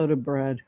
Load of bread.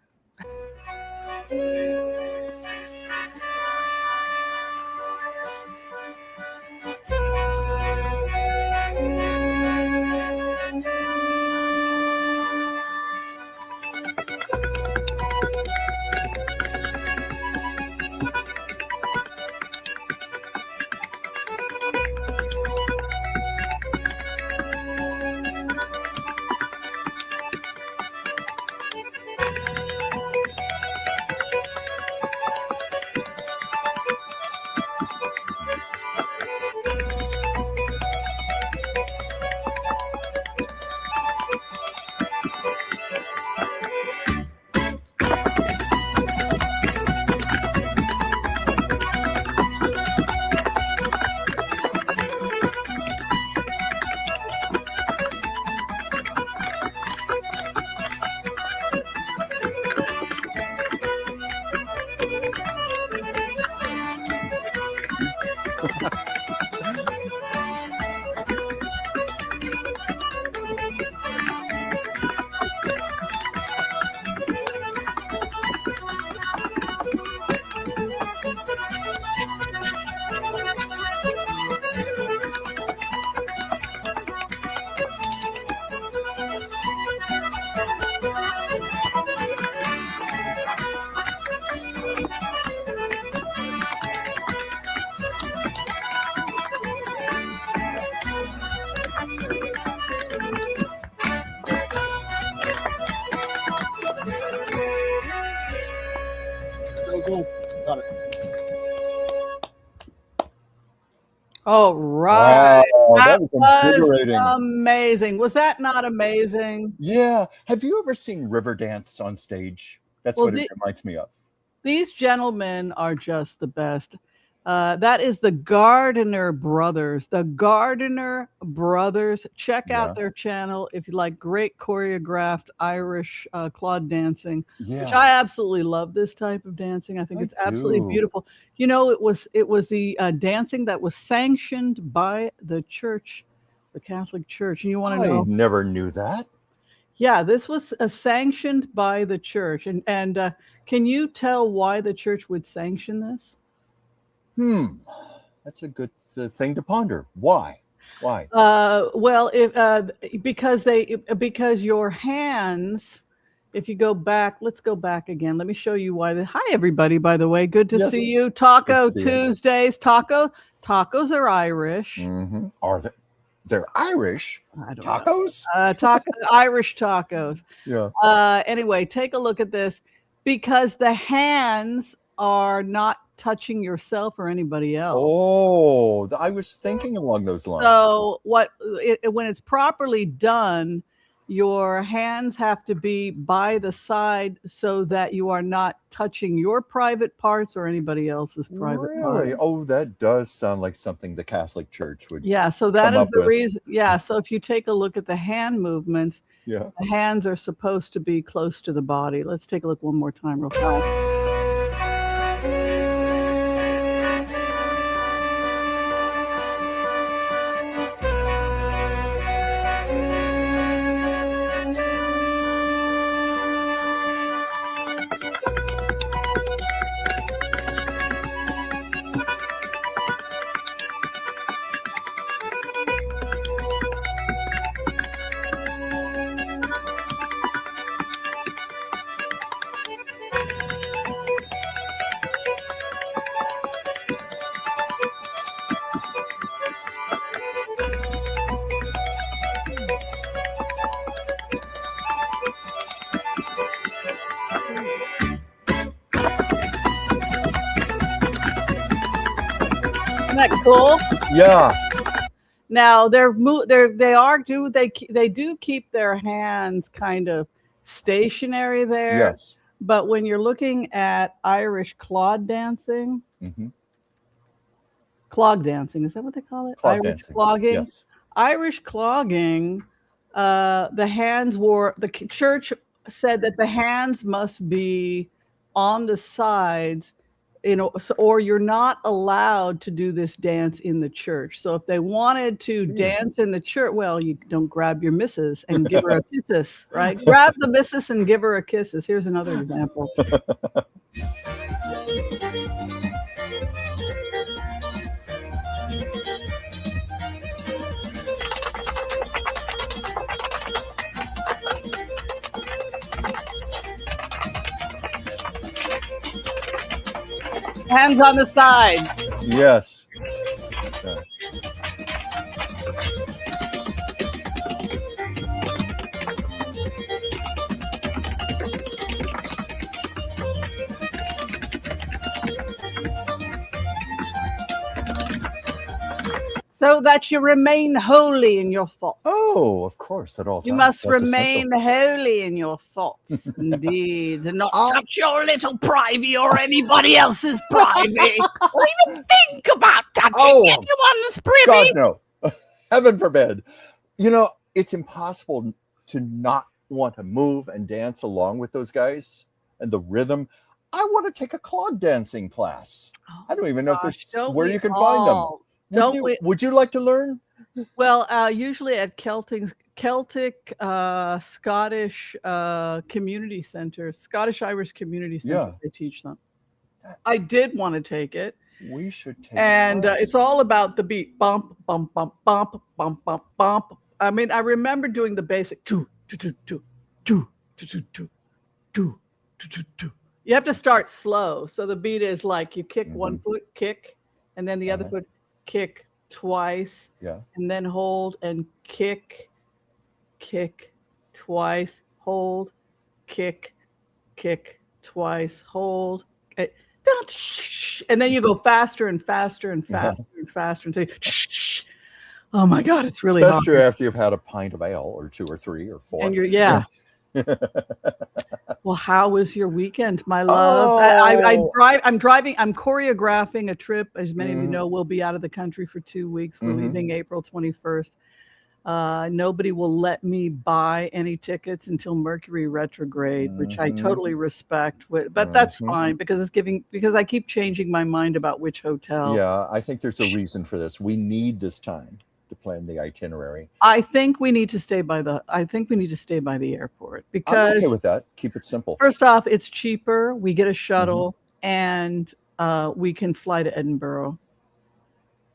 Got it. All right. Wow, That that was was invigorating. amazing. Was that not amazing? Yeah. Have you ever seen River Dance on stage? That's Well, what it reminds me of. these gentlemen are just the best. That is the Gardner Brothers. The Gardner Brothers. Check out Yeah. their channel if you like great choreographed Irish clod dancing, which Yeah. I absolutely love this type of dancing. I think I it's absolutely do. beautiful. You know, it was the dancing that was sanctioned by the church, the Catholic Church. And you want to I know? never knew that. Yeah, this was sanctioned by the church. And can you tell why the church would sanction this? Hmm. That's a good thing to ponder. Why? Why? Well, because your hands, if you go back, let's go back again. Let me show you why. Hi, everybody. By the way, good to see Yes. you. Good to Taco see you. Tuesdays. Tacos are Irish. Are they? They're Irish I don't know. tacos. Irish tacos. Yeah. Anyway, take a look at this because the hands are not touching yourself or anybody else. Oh, I was thinking along those lines. So when it's properly done, your hands have to be by the side so that you are not touching your private parts or anybody else's private Really? parts. Oh, that does sound like something the Catholic Church would Yeah, so that come is up the with. reason. Yeah, so if you take a look at the hand movements, Yeah. the hands are supposed to be close to the body. Let's take a look one more time real fast. Isn't that cool? Yeah. Now they do keep their hands kind of stationary there, Yes. but when you're looking at Irish Hmm. clog dancing, is that what they call it? Clog dancing. Yes. Irish clogging, the church said that the hands must be on the sides or you're not allowed to do this dance in the church. So if they wanted to dance in the church, well, you don't grab your missus and give her a kisses, right? Grab the missus and give her a kisses. Here's another example. Hands on the side. Yes. So that you remain holy in your thoughts. Oh, of course, at all times. You must That's remain essential. holy in your thoughts, indeed, and not touch your little privy or anybody else's privy, or even think about touching anyone's privy. God, no. Heaven forbid. It's impossible to not want to move and dance along with those guys and the rhythm. I want to take a clog dancing class. I don't even know if there's where you can find them. Would you like to learn? Well, usually at Celtic Scottish community centers, Scottish Irish community centers, they teach them. I did want to take it. We should take and it's all about the beat. Bump, bump, bump, bump, bump, bump, bump. I mean, I remember doing the basic two, two, two, two, two, two, two, two, two, two, two. You have to start slow. So the beat is like you kick one foot, kick, and then the other foot, kick twice, and then hold and kick, kick twice, hold, kick, kick twice, hold, and then you go faster and faster and faster and faster until oh my God, it's really hard. Especially after you've had a pint of ale or 2 or 3 or 4. And well, how was your weekend, my love? I'm choreographing a trip. As many of you know, we'll be out of the country for 2 weeks. We're leaving April 21st. Nobody will let me buy any tickets until Mercury retrograde, which I totally respect. But that's fine because I keep changing my mind about which hotel. Yeah, I think there's a reason for this. We need this time to plan the itinerary. I think we need to stay by the airport because I'm okay with that. Keep it simple. First off, it's cheaper. We get a shuttle and we can fly to Edinburgh.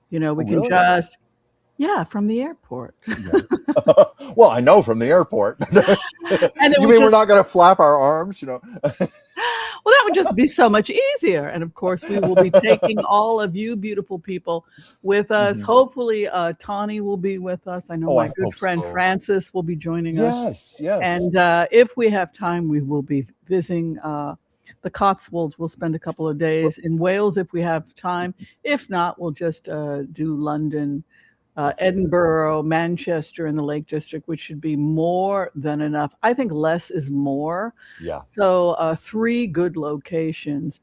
We can just from the airport. Well, I know from the airport. And you mean we're not going to flap our arms, Well, that would just be so much easier. And of course, we will be taking all of you beautiful people with us. Hopefully, Tawny will be with us. I know my good friend Francis will be joining us. Yes. And if we have time, we will be visiting the Cotswolds. We'll spend a couple of days in Wales if we have time. If not, we'll just do London, Edinburgh, Manchester, and the Lake District, which should be more than enough. I think less is more. Yeah. So 3 good locations,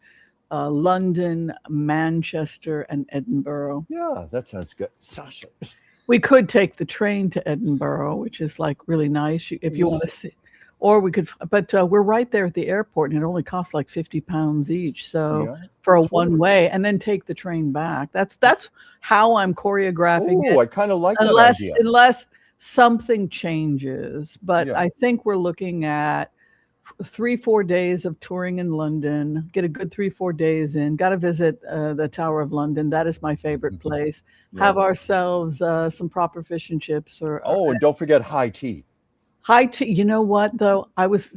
London, Manchester, and Edinburgh. Yeah, that sounds good. Sasha. We could take the train to Edinburgh, which is like really nice if you want to see. Or we could, but we're right there at the airport, and it only costs like £50 each. So for a one-way, and then take the train back. That's how I'm choreographing it. I kind of like that idea. Unless something changes, but I think we're looking at 3-4 days of touring in London. Get a good 3-4 days in. Got to visit the Tower of London. That is my favorite place. Have ourselves some proper fish and chips, and don't forget high tea. High tea. You know what though? I was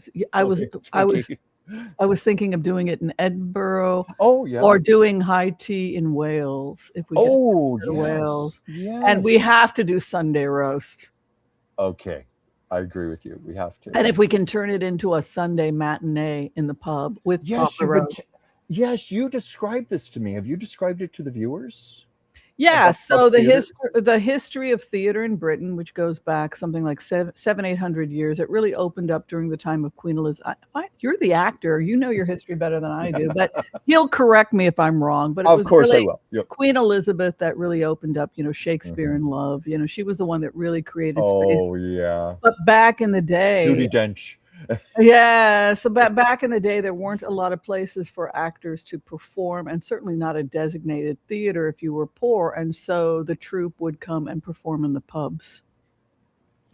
thinking of doing it in Edinburgh. Or doing high tea in Wales if we get to Wales. Yes. And we have to do Sunday roast. Okay, I agree with you. We have to. And if we can turn it into a Sunday matinee in the pub with proper roast. Yes, you described this to me. Have you described it to the viewers? Yeah, so the history of theater in Britain, which goes back something like 700-800 years, it really opened up during the time of Queen Elizabeth. You're the actor, you know your history better than I do, but he'll correct me if I'm wrong. But of course I will. Yep. Queen Elizabeth that really opened up, Shakespeare in Love. She was the one that really created space. Oh yeah. But back in the day, Judi Dench. Yeah, so back in the day, there weren't a lot of places for actors to perform, and certainly not a designated theater if you were poor. And so the troupe would come and perform in the pubs.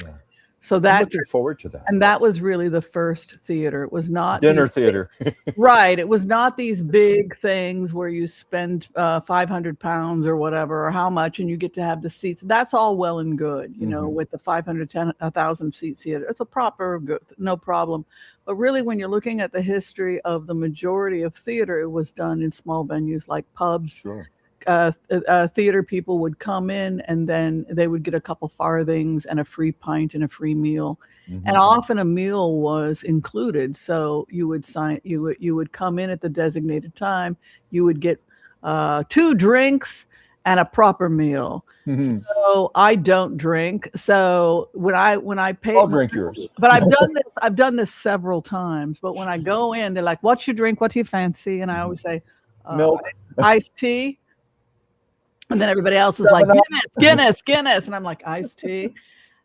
Yeah. So I'm that looking forward to that. and that was really the first theater. It was not Dinner these theater. right. It was not these big things where you spend 500 pounds or whatever, or how much, and you get to have the seats. That's all well and good, you know, Mhm. with the 1,000 seat theater. It's a proper, good, no problem. But really, when you're looking at the history of the majority of theater, it was done in small venues like pubs. Sure. Theater people would come in and then they would get a couple farthings and a free pint and a free meal. And Mhm. often a meal was included. So you would come in at the designated time, you would get 2 drinks and a proper meal. Mhm. So I don't drink. So when I paid I'll my, drink yours. but I've done this several times. But when I go in, they're like, "What's your drink? What do you fancy?" And I Mhm. always say, Milk. iced tea. And then everybody else is like, 7-Up. Guinness. And I'm like, iced tea.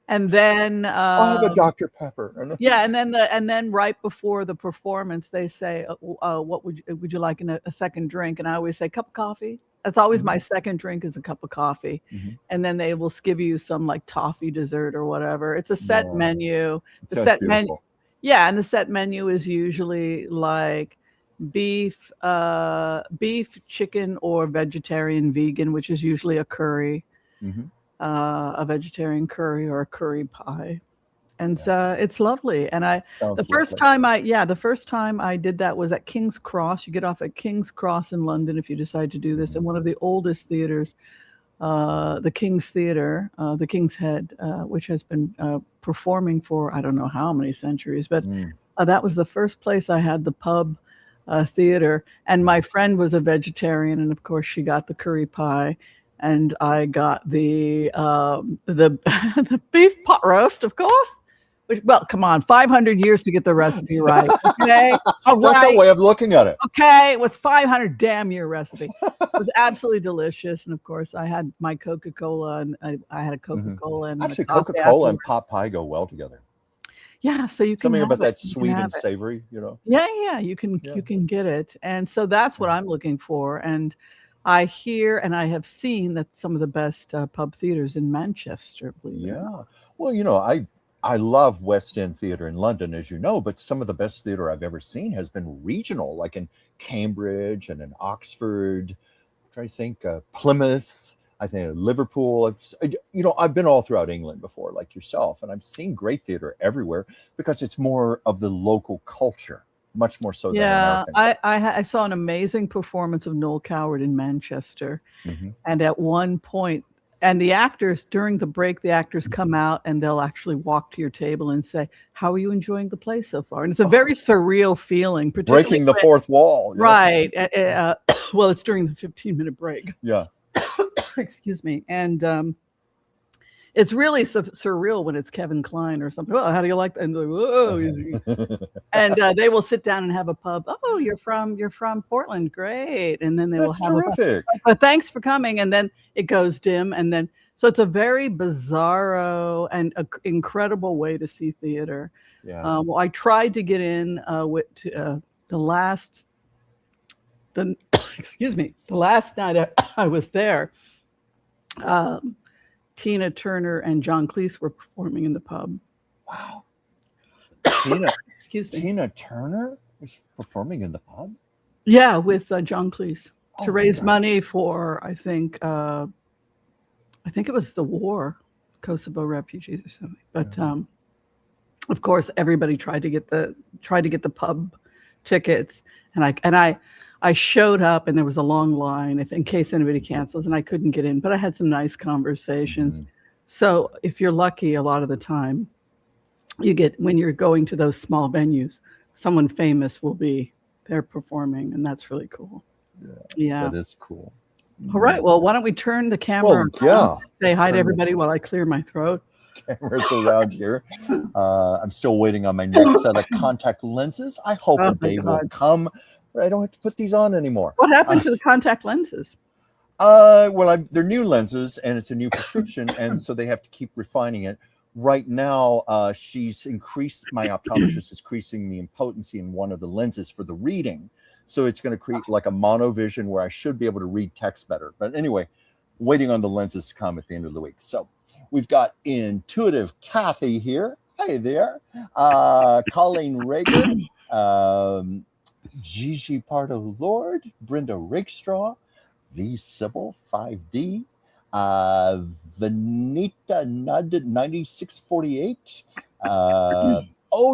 And then, I'll have a Dr. Pepper. yeah. And then right before the performance, they say, what would you like in a second drink? And I always say, cup of coffee. That's always my second drink is a cup of coffee. Mhm. And then they will give you some like toffee dessert or whatever. It's a set No, menu. it The sounds set menu. beautiful. Yeah. And the set menu is usually like beef, chicken, or vegetarian, vegan, which is usually a curry, Mhm. a vegetarian curry or a curry pie. And Yeah. so it's lovely. And Sounds lovely. the first time I did that was at King's Cross. You get off at King's Cross in London if you decide to do this, in one of the oldest theaters, the King's Theater, the King's Head, which has been performing for I don't know how many centuries, but Mm. that was the first place I had the pub theater. And my friend was a vegetarian, and of course she got the curry pie, and I got the beef pot roast, of course. Which, well, come on, 500 years to get the recipe right. Okay, all That's right. a way of looking at it. Okay, it was 500 damn year recipe. It was absolutely delicious, and of course, I had my Coca-Cola, and I had a Coca-Cola and Actually, a coffee Coca-Cola and afterwards. pot pie go well together. Yeah, so you can Something have about it. that You can sweet have and it. savory, you know? Yeah, you can Yeah. get it. And so that's what Yeah. I'm looking for. And I hear and I have seen that some of the best pub theaters in Manchester, believe it or not. Yeah. Well, you know, I love West End theater in London, as you know, but some of the best theater I've ever seen has been regional, like in Cambridge and in Oxford. I'm trying to think, Plymouth. I think Liverpool. I've been all throughout England before, like yourself, and I've seen great theater everywhere because it's more of the local culture, much more so than Yeah, American. I saw an amazing performance of Noel Coward in Manchester. Mhm. And at one point, and the actors, during the break, the actors come out and they'll actually walk to your table and say, "How are you enjoying the play so far?" And it's a very surreal feeling, particularly Breaking the fourth wall. You know? right. Well, it's during the 15-minute break. Yeah. Excuse me. And it's really surreal when it's Kevin Kline or something. Oh, how do you like that? And they're like, whoa. And they will sit down and have a pub. Oh, you're from Portland. Great. And then they will That's have a pub. terrific. But thanks for coming. And then it goes dim. And then, so it's a very bizarro and incredible way to see theater. Yeah. Well, I tried to get in with excuse me, the last night I was there. Tina Turner and John Cleese were performing in the pub. Wow. Excuse me. Tina Turner was performing in the pub? Yeah, with John Cleese Oh to my raise gosh. money for, I think it was the war, Kosovo refugees or something. But of course, everybody tried to get the pub tickets, and I showed up, and there was a long line in case anybody cancels, and I couldn't get in. But I had some nice conversations. Mhm. So if you're lucky, a lot of the time, you get, when you're going to those small venues, someone famous will be there performing, and that's really cool. Yeah. That is cool. All right. Well, why don't we turn the camera Well, around yeah. and say Let's hi turn to the everybody while I clear my throat. cameras around here. I'm still waiting on my next set of contact lenses. I hope Oh a my day will God. come where I don't have to put these on anymore. What happened to the contact lenses? Well, they're new lenses and it's a new prescription, and so they have to keep refining it. right now, she's increased, my optometrist is increasing the potency in one of the lenses for the reading. So it's going to create like a monovision where I should be able to read text better. But anyway, waiting on the lenses to come at the end of the week. So we've got Intuitive Kathy here. Hey there. Colleen Reagan. Gigi Pardo Lord. Brenda Rakestraw. The Sybil 5D. Vanita Nud 9648.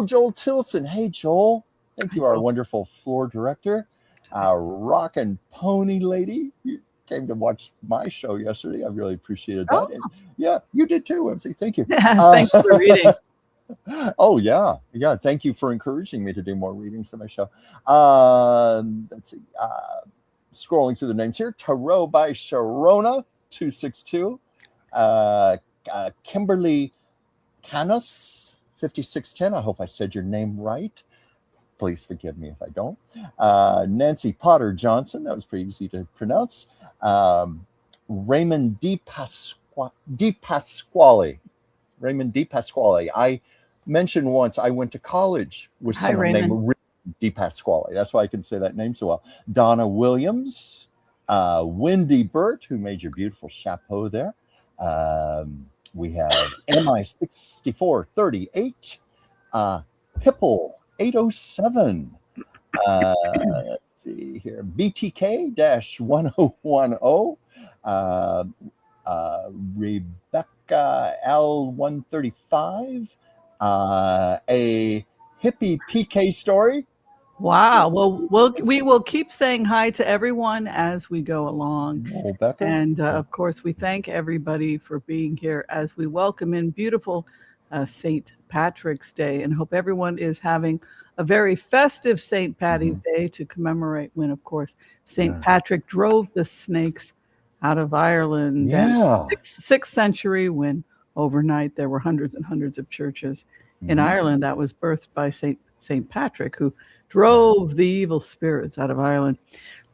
Joel Tilson. Hey, Joel. Thank you, our wonderful floor director. Rock and Pony Lady. You came to watch my show yesterday. I really appreciated that. And yeah, you did too, Whimsy. Thank you. Thanks for reading. Oh, yeah. Yeah. Thank you for encouraging me to do more readings on my show. Let's see. Scrolling through the names here. Tarot by Sharona 262. Kimberly Canos 5610. I hope I said your name right. Please forgive me if I don't. Nancy Potter Johnson. That was pretty easy to pronounce. Raymond Di Pasquale. Raymond Di Pasquale. I mentioned once I went to college with someone named Raymond Di Pasquale. That's why I can say that name so well. Donna Williams. Wendy Burt, who made your beautiful chapeau there. We have MI6438. Pipple 807. Let's see here. BTK-1010. Rebecca L135. A hippie PK story. Wow. Well, we will keep saying hi to everyone as we go along. Becca. And of course, we thank everybody for being here as we welcome in beautiful St. Patrick's Day, and hope everyone is having a very festive St. Patty's Day to commemorate when, of course, St. Patrick drove the snakes out of Ireland. Yeah. 6th century, when overnight there were hundreds and hundreds of churches in Ireland. That was birthed by St. Patrick, who drove the evil spirits out of Ireland.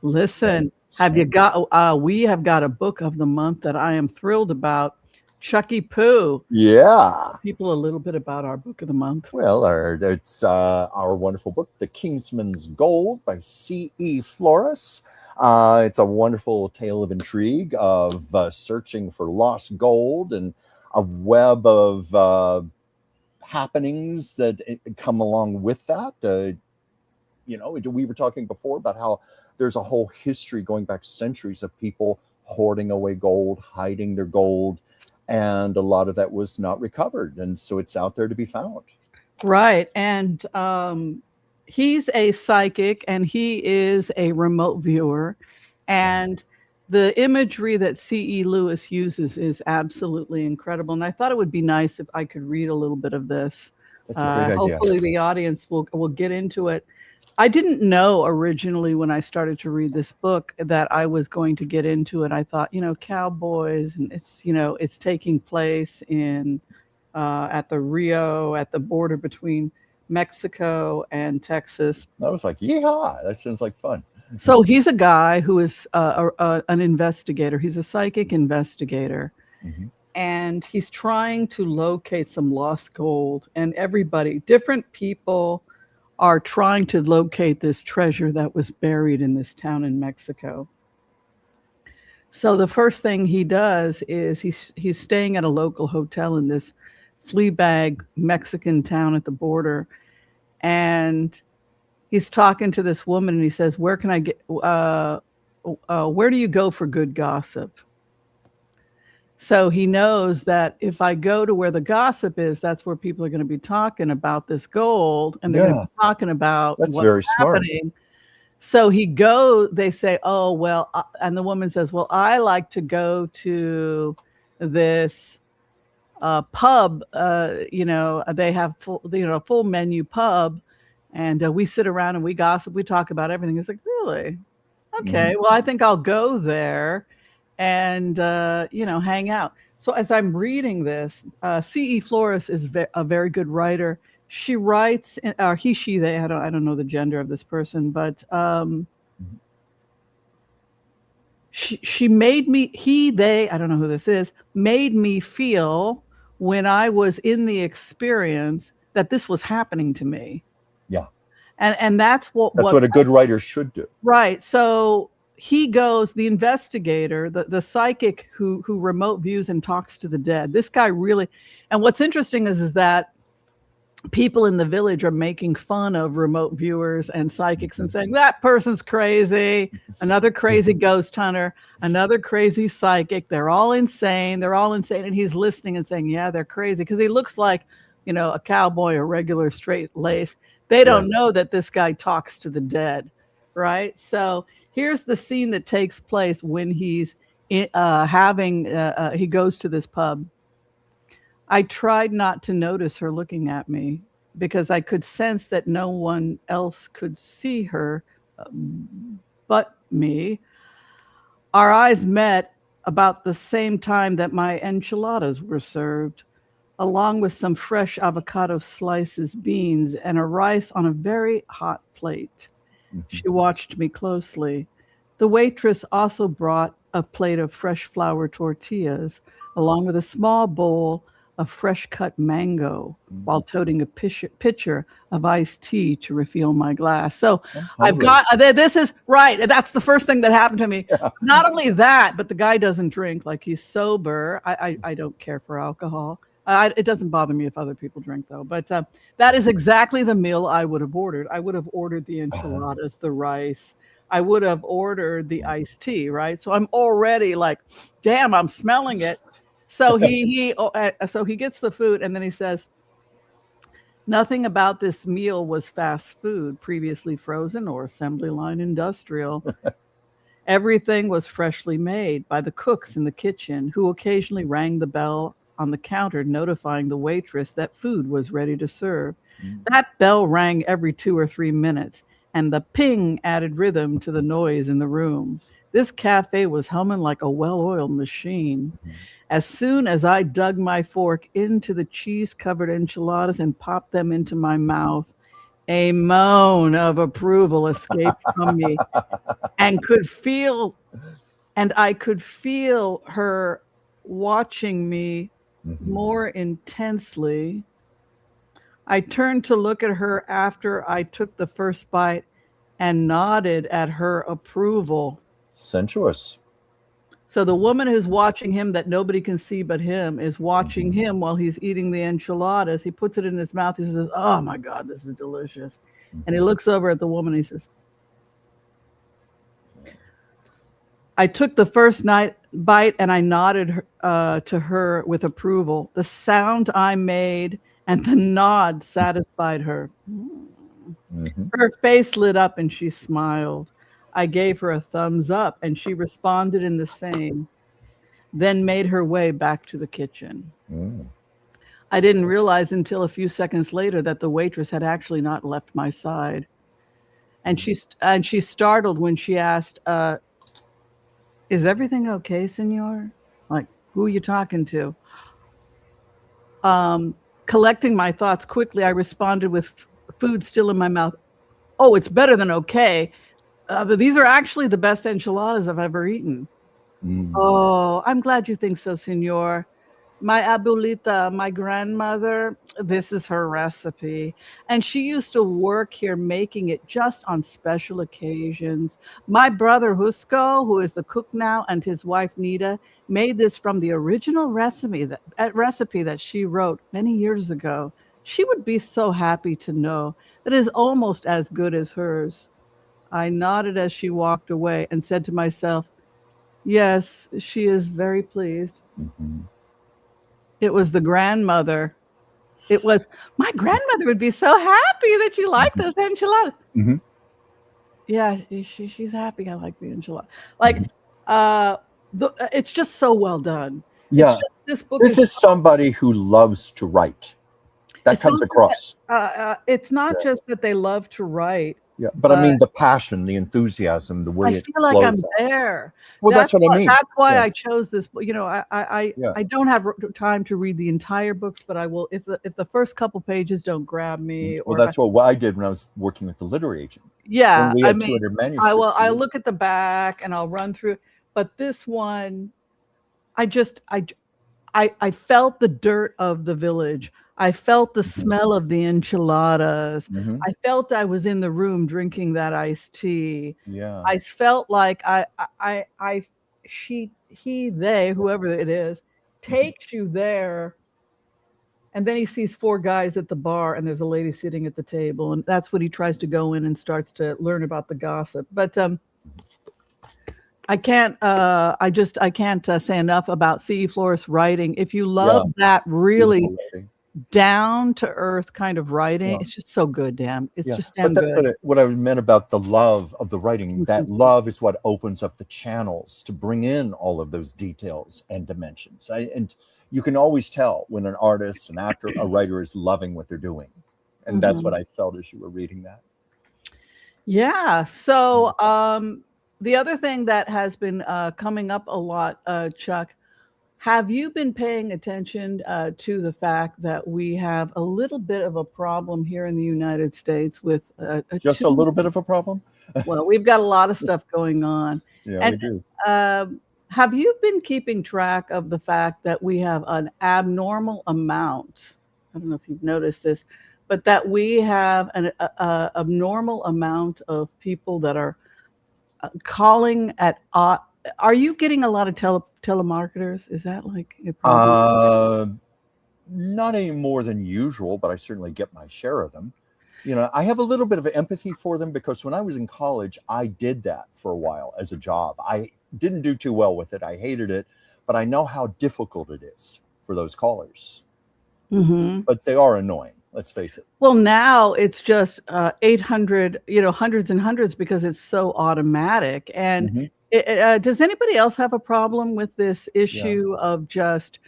Listen, have you got? We have got a book of the month that I am thrilled about. Chucky Poo. Yeah. People a little bit about our book of the month. Well, it's our wonderful book, The Kingsman's Gold by C.E. Flores. It's a wonderful tale of intrigue, of searching for lost gold and a web of happenings that come along with that. We were talking before about how there's a whole history going back centuries of people hoarding away gold, hiding their gold, and a lot of that was not recovered. And so it's out there to be found. Right. And he's a psychic, and he is a remote viewer. And the imagery that C.E. Lewis uses is absolutely incredible. And I thought it would be nice if I could read a little bit of this. That's a great idea. Hopefully the audience will get into it. I didn't know originally when I started to read this book that I was going to get into it. I thought, cowboys, and it's taking place in at the Rio, at the border between Mexico and Texas. I was like, yeehaw, that sounds like fun. So he's a guy who is an investigator. He's a psychic investigator. And he's trying to locate some lost gold. And different people are trying to locate this treasure that was buried in this town in Mexico. So the first thing he does is he's staying at a local hotel in this flea bag Mexican town at the border, and he's talking to this woman, and he says, where do you go for good gossip? So he knows that if I go to where the gossip is, that's where people are going to be talking about this gold, and they're going to be talking about what's happening. So they say, oh, well, and the woman says, well, I like to go to this pub, they have full menu pub, and we sit around and we gossip, we talk about everything. It's like, really? Okay, well, I think I'll go there and hang out. So as I'm reading this, C.E. Flores is a very good writer. She writes, or he, she, they, I don't know the gender of this person, but she made me, he, they, I don't know who this is, made me feel when I was in the experience that this was happening to me. Yeah. And that's what a good writer should do. Right. So he goes, the investigator, the psychic who remote views and talks to the dead. This guy really, and what's interesting is that people in the village are making fun of remote viewers and psychics and saying that person's crazy, another crazy ghost hunter, another crazy psychic. They're all insane. And he's listening and saying, yeah, they're crazy, because he looks like, a cowboy, a regular straight lace. They don't know that this guy talks to the dead, right? So here's the scene that takes place when he's he goes to this pub. I tried not to notice her looking at me because I could sense that no one else could see her but me. Our eyes met about the same time that my enchiladas were served, along with some fresh avocado slices, beans, and a rice on a very hot plate. She watched me closely. The waitress also brought a plate of fresh flour tortillas, along with a small bowl of fresh cut mango, while toting a pitcher of iced tea to refill my glass. So I've got, this is right. That's the first thing that happened to me. Yeah. Not only that, but the guy doesn't drink, like he's sober. I don't care for alcohol. It doesn't bother me if other people drink, though. But that is exactly the meal I would have ordered. I would have ordered the enchiladas, the rice. I would have ordered the iced tea, right? So I'm already like, damn, I'm smelling it. So he gets the food, and then he says, nothing about this meal was fast food, previously frozen or assembly line industrial. Everything was freshly made by the cooks in the kitchen, who occasionally rang the bell on the counter, notifying the waitress that food was ready to serve. That bell rang every 2 or 3 minutes, and the ping added rhythm to the noise in the room. This cafe was humming like a well-oiled machine. As soon as I dug my fork into the cheese-covered enchiladas and popped them into my mouth, a moan of approval escaped from me, and I could feel her watching me more intensely. I turned to look at her after I took the first bite and nodded at her approval. Sensuous. So the woman who's watching him, that nobody can see but him, is watching him while he's eating the enchiladas. He puts it in his mouth. He says, oh my God, this is delicious. And he looks over at the woman. And he says, I took the first bite and I nodded to her with approval. The sound I made and the nod satisfied her. Her face lit up and she smiled. I gave her a thumbs up and she responded in the same, then made her way back to the kitchen. I didn't realize until a few seconds later that the waitress had actually not left my side. And she startled when she asked, is everything okay, senor? Like, who are you talking to? Collecting my thoughts quickly, I responded with food still in my mouth. Oh, it's better than okay. But these are actually the best enchiladas I've ever eaten. Oh, I'm glad you think so, senor. My abuelita, my grandmother, this is her recipe. And she used to work here making it just on special occasions. My brother Husco, who is the cook now, and his wife Nita, made this from the original recipe that she wrote many years ago. She would be so happy to know that it is almost as good as hers. I nodded as she walked away and said to myself, yes, she is very pleased. It was the grandmother. It was, my grandmother would be so happy that you like those enchiladas. Yeah, she's happy I like the enchilada. Like, it's just so well done. Yeah. This is somebody who loves to write. That comes across. It's not just that they love to write. Yeah, but I mean the passion, the enthusiasm, the way I feel like I'm there. Well, that's what I mean. That's why I chose this. You know, I don't have time to read the entire books, but I will if the first couple pages don't grab me. Well, that's what I did when I was working with the literary agent. Yeah, I mean, I'll look at the back and I'll run through. But this one, I I felt the dirt of the village. I felt the Mhm. smell of the enchiladas. Mhm. I felt I was in the room drinking that iced tea. Yeah. I felt like he, they, whoever it is, takes you there, and then he sees four guys at the bar, and there's a lady sitting at the table, and that's when he tries to go in and starts to learn about the gossip. But I can't. I can't say enough about C.E. Flores writing. If you Yeah. love that really Beautiful writing. down to earth kind of writing, Yeah. it's just so good. Damn, it's Yeah, just but damn that's good. what I meant about the love of the writing. That love is what opens up the channels to bring in all of those details and dimensions. And you can always tell when an artist, an actor, a writer is loving what they're doing. And that's what I felt as you were reading that. Yeah. So the other thing that has been coming up a lot, Chuck, have you been paying attention to the fact that we have a little bit of a problem here in the United States with Just a little bit of a problem? well, we've got a lot of stuff going on. Yeah, And we do. have you been keeping track of the fact that we have an abnormal amount? I don't know if you've noticed this, but that we have an abnormal amount of people that are calling at. Are you getting a lot of telemarketers? Is that like a problem? Not any more than usual, but I certainly get my share of them. You know, I have a little bit of empathy for them because when I was in college, I did that for a while as a job. I didn't do too well with it. I hated it, but I know how difficult it is for those callers. Mm-hmm. But they are annoying. Let's face it. Well, now it's just 800, hundreds and hundreds because it's so automatic. And Mhm. does anybody else have a problem with this Yeah. issue of just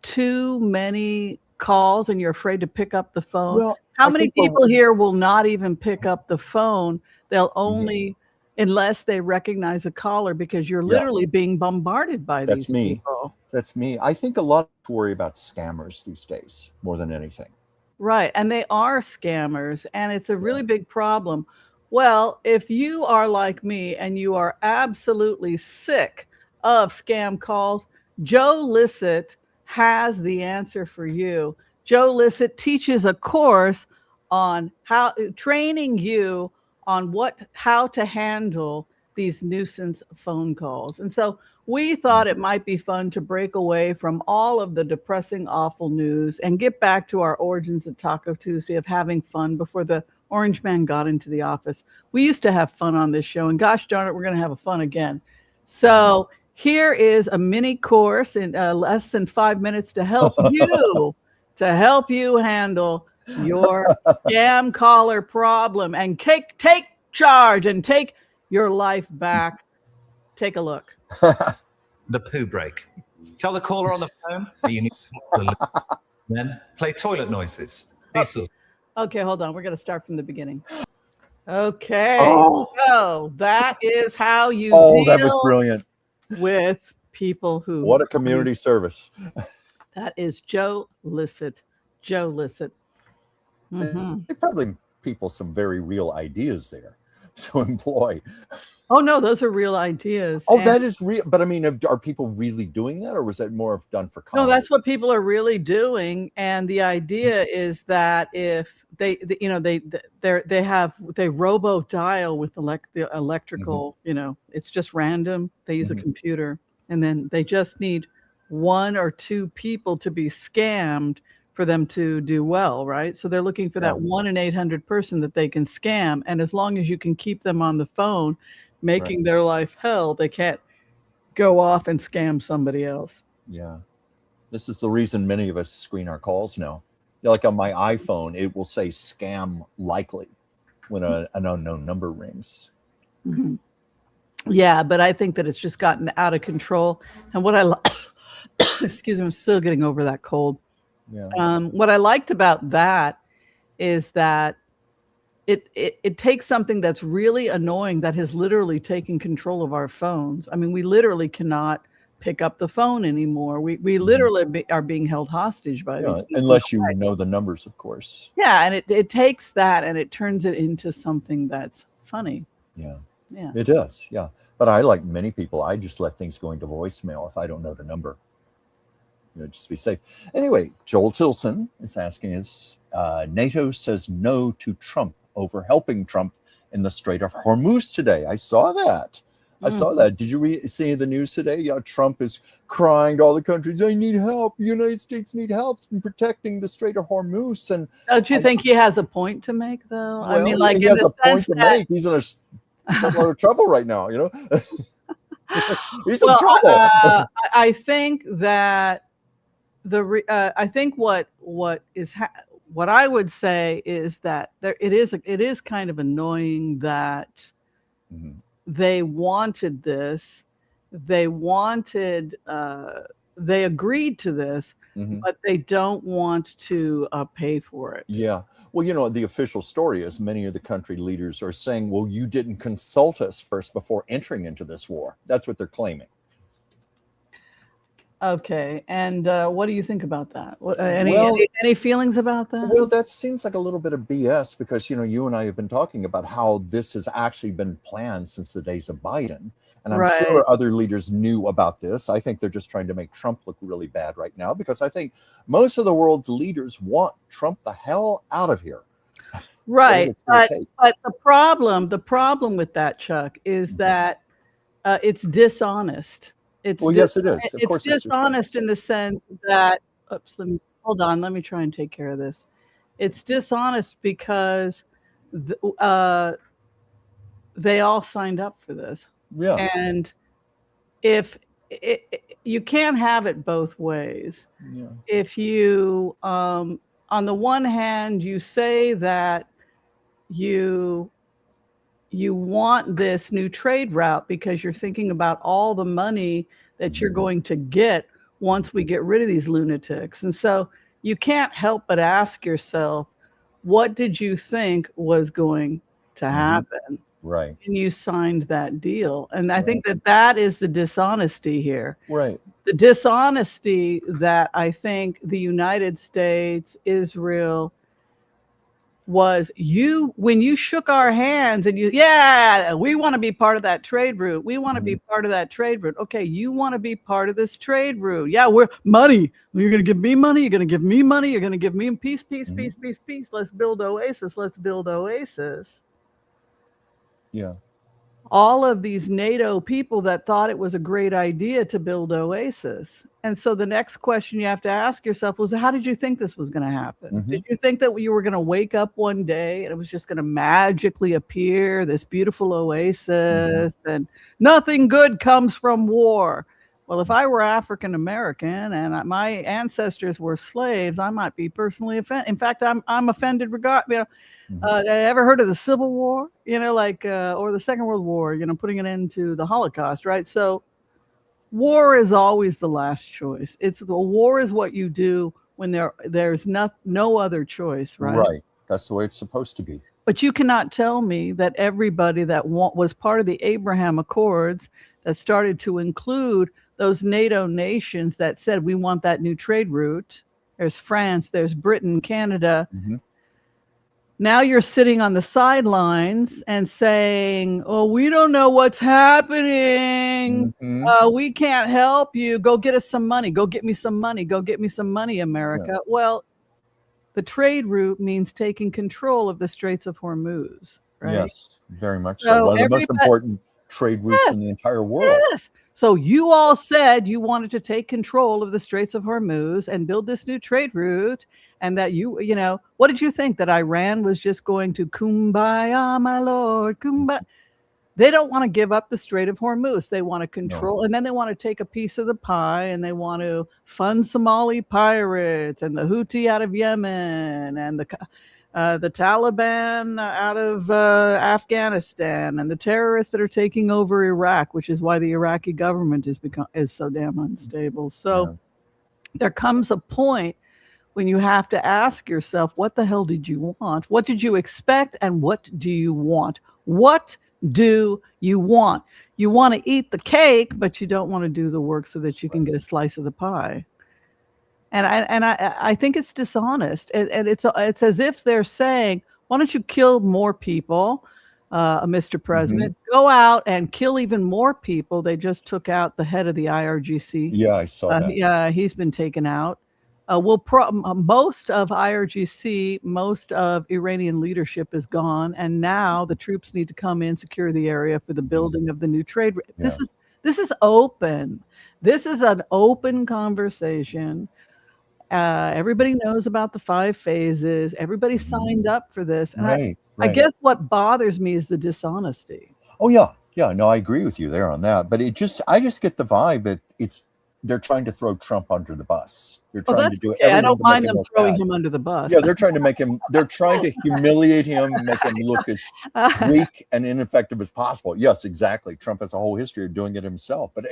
too many calls and you're afraid to pick up the phone? Well, How I many think we're people here will not even pick up the phone? They'll Mhm. only, unless they recognize a caller, because you're Yeah. literally being bombarded by That's these me. people. That's me. I think a lot of worry about scammers these days more than anything. Right, and they are scammers, and it's a Yeah. really big problem. Well, if you are like me and you are absolutely sick of scam calls, Joe Lissett has the answer for you. Joe Lissett teaches a course on how training you on how to handle these nuisance phone calls. And so we thought it might be fun to break away from all of the depressing, awful news and get back to our origins of Taco Tuesday of having fun before the Orange Man got into the office. We used to have fun on this show, and gosh darn it, we're going to have a fun again. So here is a mini course in less than 5 minutes to help you handle your scam caller problem and take charge and take your life back. Take a look. The poo break. Tell the caller on the phone that you need to then play toilet noises. Okay, hold on. We're going to start from the beginning. Okay. Oh. So that is how you that was brilliant. with people who. What a community service. That is Joe Lissett. Joe Lissett. They probably people some very real ideas there to employ. Oh no, those are real ideas. Oh, that is real. But I mean, are people really doing that, or was that more of done for comedy? No, that's what people are really doing. And the idea is that if they robo dial with the electrical, it's just random. They use a computer, and then they just need one or two people to be scammed for them to do well, right? So they're looking for that 1 in 800 person that they can scam. And as long as you can keep them on the phone, making their life hell, they can't go off and scam somebody else. Yeah. This is the reason many of us screen our calls now. Like on my iPhone, it will say scam likely when an unknown number rings. Mm-hmm. Yeah, but I think that it's just gotten out of control. And what excuse me, I'm still getting over that cold. Yeah. What I liked about that is that it takes something that's really annoying that has literally taken control of our phones. I mean, we literally cannot pick up the phone anymore. We literally are being held hostage by these people. Unless you know the numbers, of course. Yeah, and it takes that and it turns it into something that's funny. Yeah. Yeah. It does, yeah. But I, like many people, I just let things go into voicemail if I don't know the number. just be safe. Anyway, Joel Tilson is asking is NATO says no to Trump over helping Trump in the Strait of Hormuz today. I saw that. Did you see the news today? Yeah, Trump is crying to all the countries, I need help. The United States need help in protecting the Strait of Hormuz. And don't you think he has a point to make, though? Well, I mean, like, he in has the a point sense to that, make. He's in a lot of trouble right now, He's in well, trouble. I think that I think what I would say is that it is kind of annoying that Mhm. they wanted this, they agreed to this, Mhm. but they don't want to pay for it. Yeah. Well, the official story is many of the country leaders are saying, well, you didn't consult us first before entering into this war. That's what they're claiming. Okay, and what do you think about that? Well- Any feelings about that? Well, that seems like a little bit of BS because, you and I have been talking about how this has actually been planned since the days of Biden. And I'm Right. sure other leaders knew about this. I think they're just trying to make Trump look really bad right now because I think most of the world's leaders want Trump the hell out of here. Right, Whatever it's gonna but take. the problem with that, Chuck, is Mhm. that it's dishonest. Well, yes, it is. Of It's course, it's dishonest in the sense that, oops, hold on, let me try and take care of this. It's dishonest because they all signed up for this, Yeah. and if you can't have it both ways. Yeah. If you, on the one hand, you say that you want this new trade route because you're thinking about all the money that you're going to get once we get rid of these lunatics. And so you can't help but ask yourself, what did you think was going to happen? Right. And you signed that deal. And I think that is the dishonesty here. Right. The dishonesty that I think the United States, Israel, was when you shook our hands and we want to be part of that trade route. We want to be part of that trade route. Okay, you want to be part of this trade route. Yeah, we're money. You're going to give me money. You're going to give me money. You're going to give me peace, peace, peace, peace, peace. Let's build Oasis. Let's build Oasis. Yeah. All of these NATO people that thought it was a great idea to build Oasis. And so the next question you have to ask yourself was, how did you think this was going to happen? Did you think that you were going to wake up one day and it was just going to magically appear, this beautiful oasis, and nothing good comes from war? Well, if I were African American and my ancestors were slaves, I might be personally offended. In fact, I'm offended ever heard of the Civil War? Or the Second World War, putting an end to the Holocaust, right? So war is always the last choice. War is what you do when there's no other choice, right? Right. That's the way it's supposed to be. But you cannot tell me that everybody that was part of the Abraham Accords that started to include those NATO nations that said, we want that new trade route. There's France, there's Britain, Canada. Now you're sitting on the sidelines and saying, oh, we don't know what's happening. We can't help you. Go get us some money. Go get me some money. Go get me some money, America. Yeah. Well, the trade route means taking control of the Straits of Hormuz, right? Yes, very much so. One of the most important trade routes in the entire world. Yes. So you all said you wanted to take control of the Straits of Hormuz and build this new trade route, and that what did you think? That Iran was just going to kumbaya, my lord, kumbaya? They don't want to give up the Strait of Hormuz. They want to control, and then they want to take a piece of the pie, and they want to fund Somali pirates and the Houthi out of Yemen and the Taliban out of Afghanistan and the terrorists that are taking over Iraq, which is why the Iraqi government is so damn unstable. So there comes a point when you have to ask yourself, what the hell did you want? What did you expect? And what do you want? What do you want? You want to eat the cake, but you don't want to do the work so that you can get a slice of the pie. And I think it's dishonest. And it's as if they're saying, why don't you kill more people? Mr. President, go out and kill even more people. They just took out the head of the IRGC. Yeah, I saw that. Yeah, he's been taken out. Most of IRGC, most of Iranian leadership is gone, and now the troops need to come in, secure the area for the building of the new trade. Yeah. This is open. This is an open conversation. Everybody knows about the 5 phases. Everybody signed up for this, and Right. I guess what bothers me is the dishonesty. Oh yeah, yeah. No, I agree with you there on that. But I just get the vibe that they're trying to throw Trump under the bus. They're trying to do okay. I everything don't to mind make him them look throwing bad. him under the bus. Yeah, they're trying to humiliate him, make him look as weak and ineffective as possible. Yes, exactly. Trump has a whole history of doing it himself, but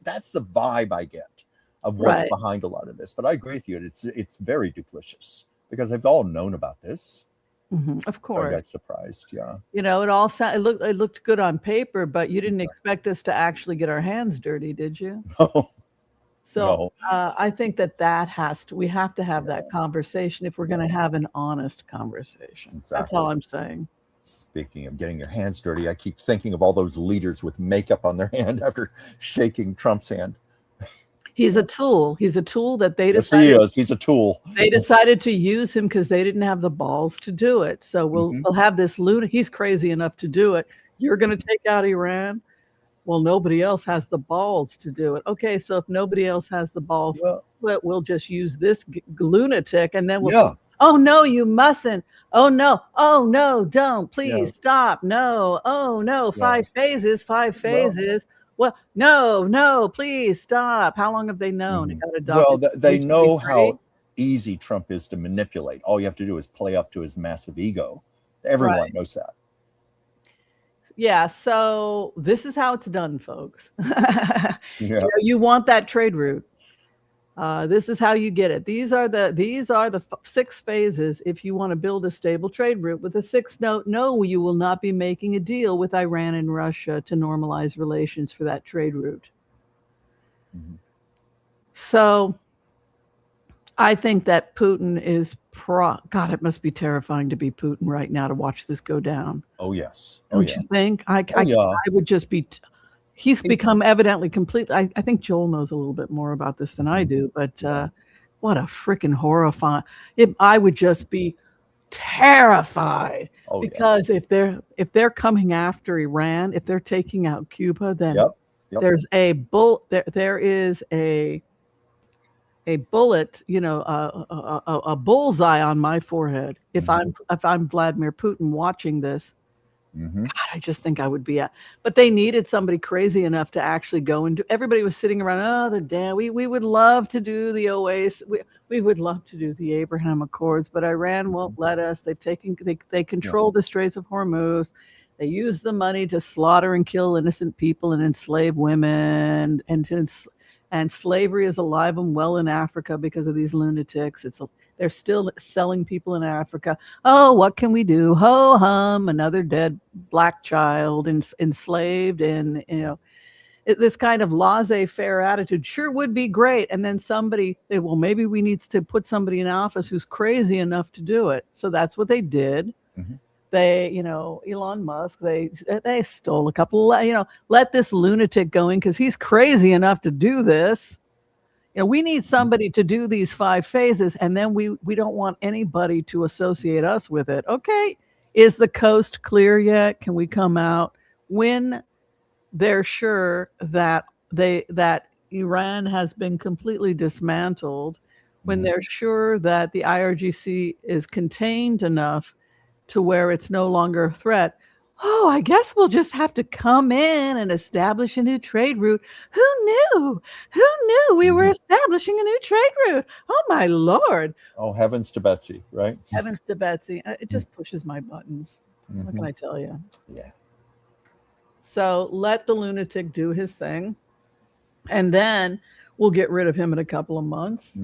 that's the vibe I get of what's Right. behind a lot of this. But I agree with you. It's very duplicitous because they've all known about this. Of So I course. got surprised. Yeah. You know, it looked good on paper, but you didn't expect us to actually get our hands dirty, did you? No. So I think we have to have that conversation if we're going to have an honest conversation. That's Exactly. all I'm saying. Speaking of getting your hands dirty, I keep thinking of all those leaders with makeup on their hand after shaking Trump's hand. He's a tool. He's a tool that they Yes, he decided. is. He's a tool. They decided to use him because they didn't have the balls to do it. So we'll have this lunatic. He's crazy enough to do it. You're going to take out Iran. Well, nobody else has the balls to do it. Okay, so if nobody else has the balls, we'll just use this lunatic, and then we'll. Oh no, you mustn't. Oh no, don't. Please stop. No. Oh no, 5 phases. 5 phases. Well, no, please stop. How long have they known? It got adopted. Well, they know how easy Trump is to manipulate. All you have to do is play up to his massive ego. Everyone knows that. Yeah, so this is how it's done, folks. You want that trade route. This is how you get it. These are the 6 phases if you want to build a stable trade route. With the 6th note, no, you will not be making a deal with Iran and Russia to normalize relations for that trade route. So I think that Putin is God, it must be terrifying to be Putin right now to watch this go down. Oh yes. Don't you think? I would just be. He's become evidently completely. I think Joel knows a little bit more about this than I do, but what a freaking horrifying! I would just be terrified because if they're coming after Iran, if they're taking out Cuba, then there's there is a bullet, a bullseye on my forehead. If I'm Vladimir Putin watching this. God, I just think I would be but they needed somebody crazy enough to actually go and do. Everybody was sitting around. We would love to do the Oasis. We would love to do the Abraham Accords, but Iran won't let us. They control the Straits of Hormuz. They use the money to slaughter and kill innocent people and enslave women, and slavery is alive and well in Africa because of these lunatics. They're still selling people in Africa. Oh, what can we do? Ho hum, another dead black child enslaved, and this kind of laissez-faire attitude sure would be great. And then maybe we need to put somebody in office who's crazy enough to do it. So that's what they did. They, Elon Musk, they stole a couple. Let this lunatic go in because he's crazy enough to do this. We need somebody to do these 5 phases, and then we don't want anybody to associate us with it. Okay, is the coast clear yet? Can we come out when they're sure that Iran has been completely dismantled, when they're sure that the IRGC is contained enough to where it's no longer a threat? Oh, I guess we'll just have to come in and establish a new trade route. Who knew? Who knew we were establishing a new trade route? Oh, my Lord. Oh, heavens to Betsy, right? Heavens to Betsy. It just pushes my buttons. What can I tell you? Yeah. So let the lunatic do his thing. And then we'll get rid of him in a couple of months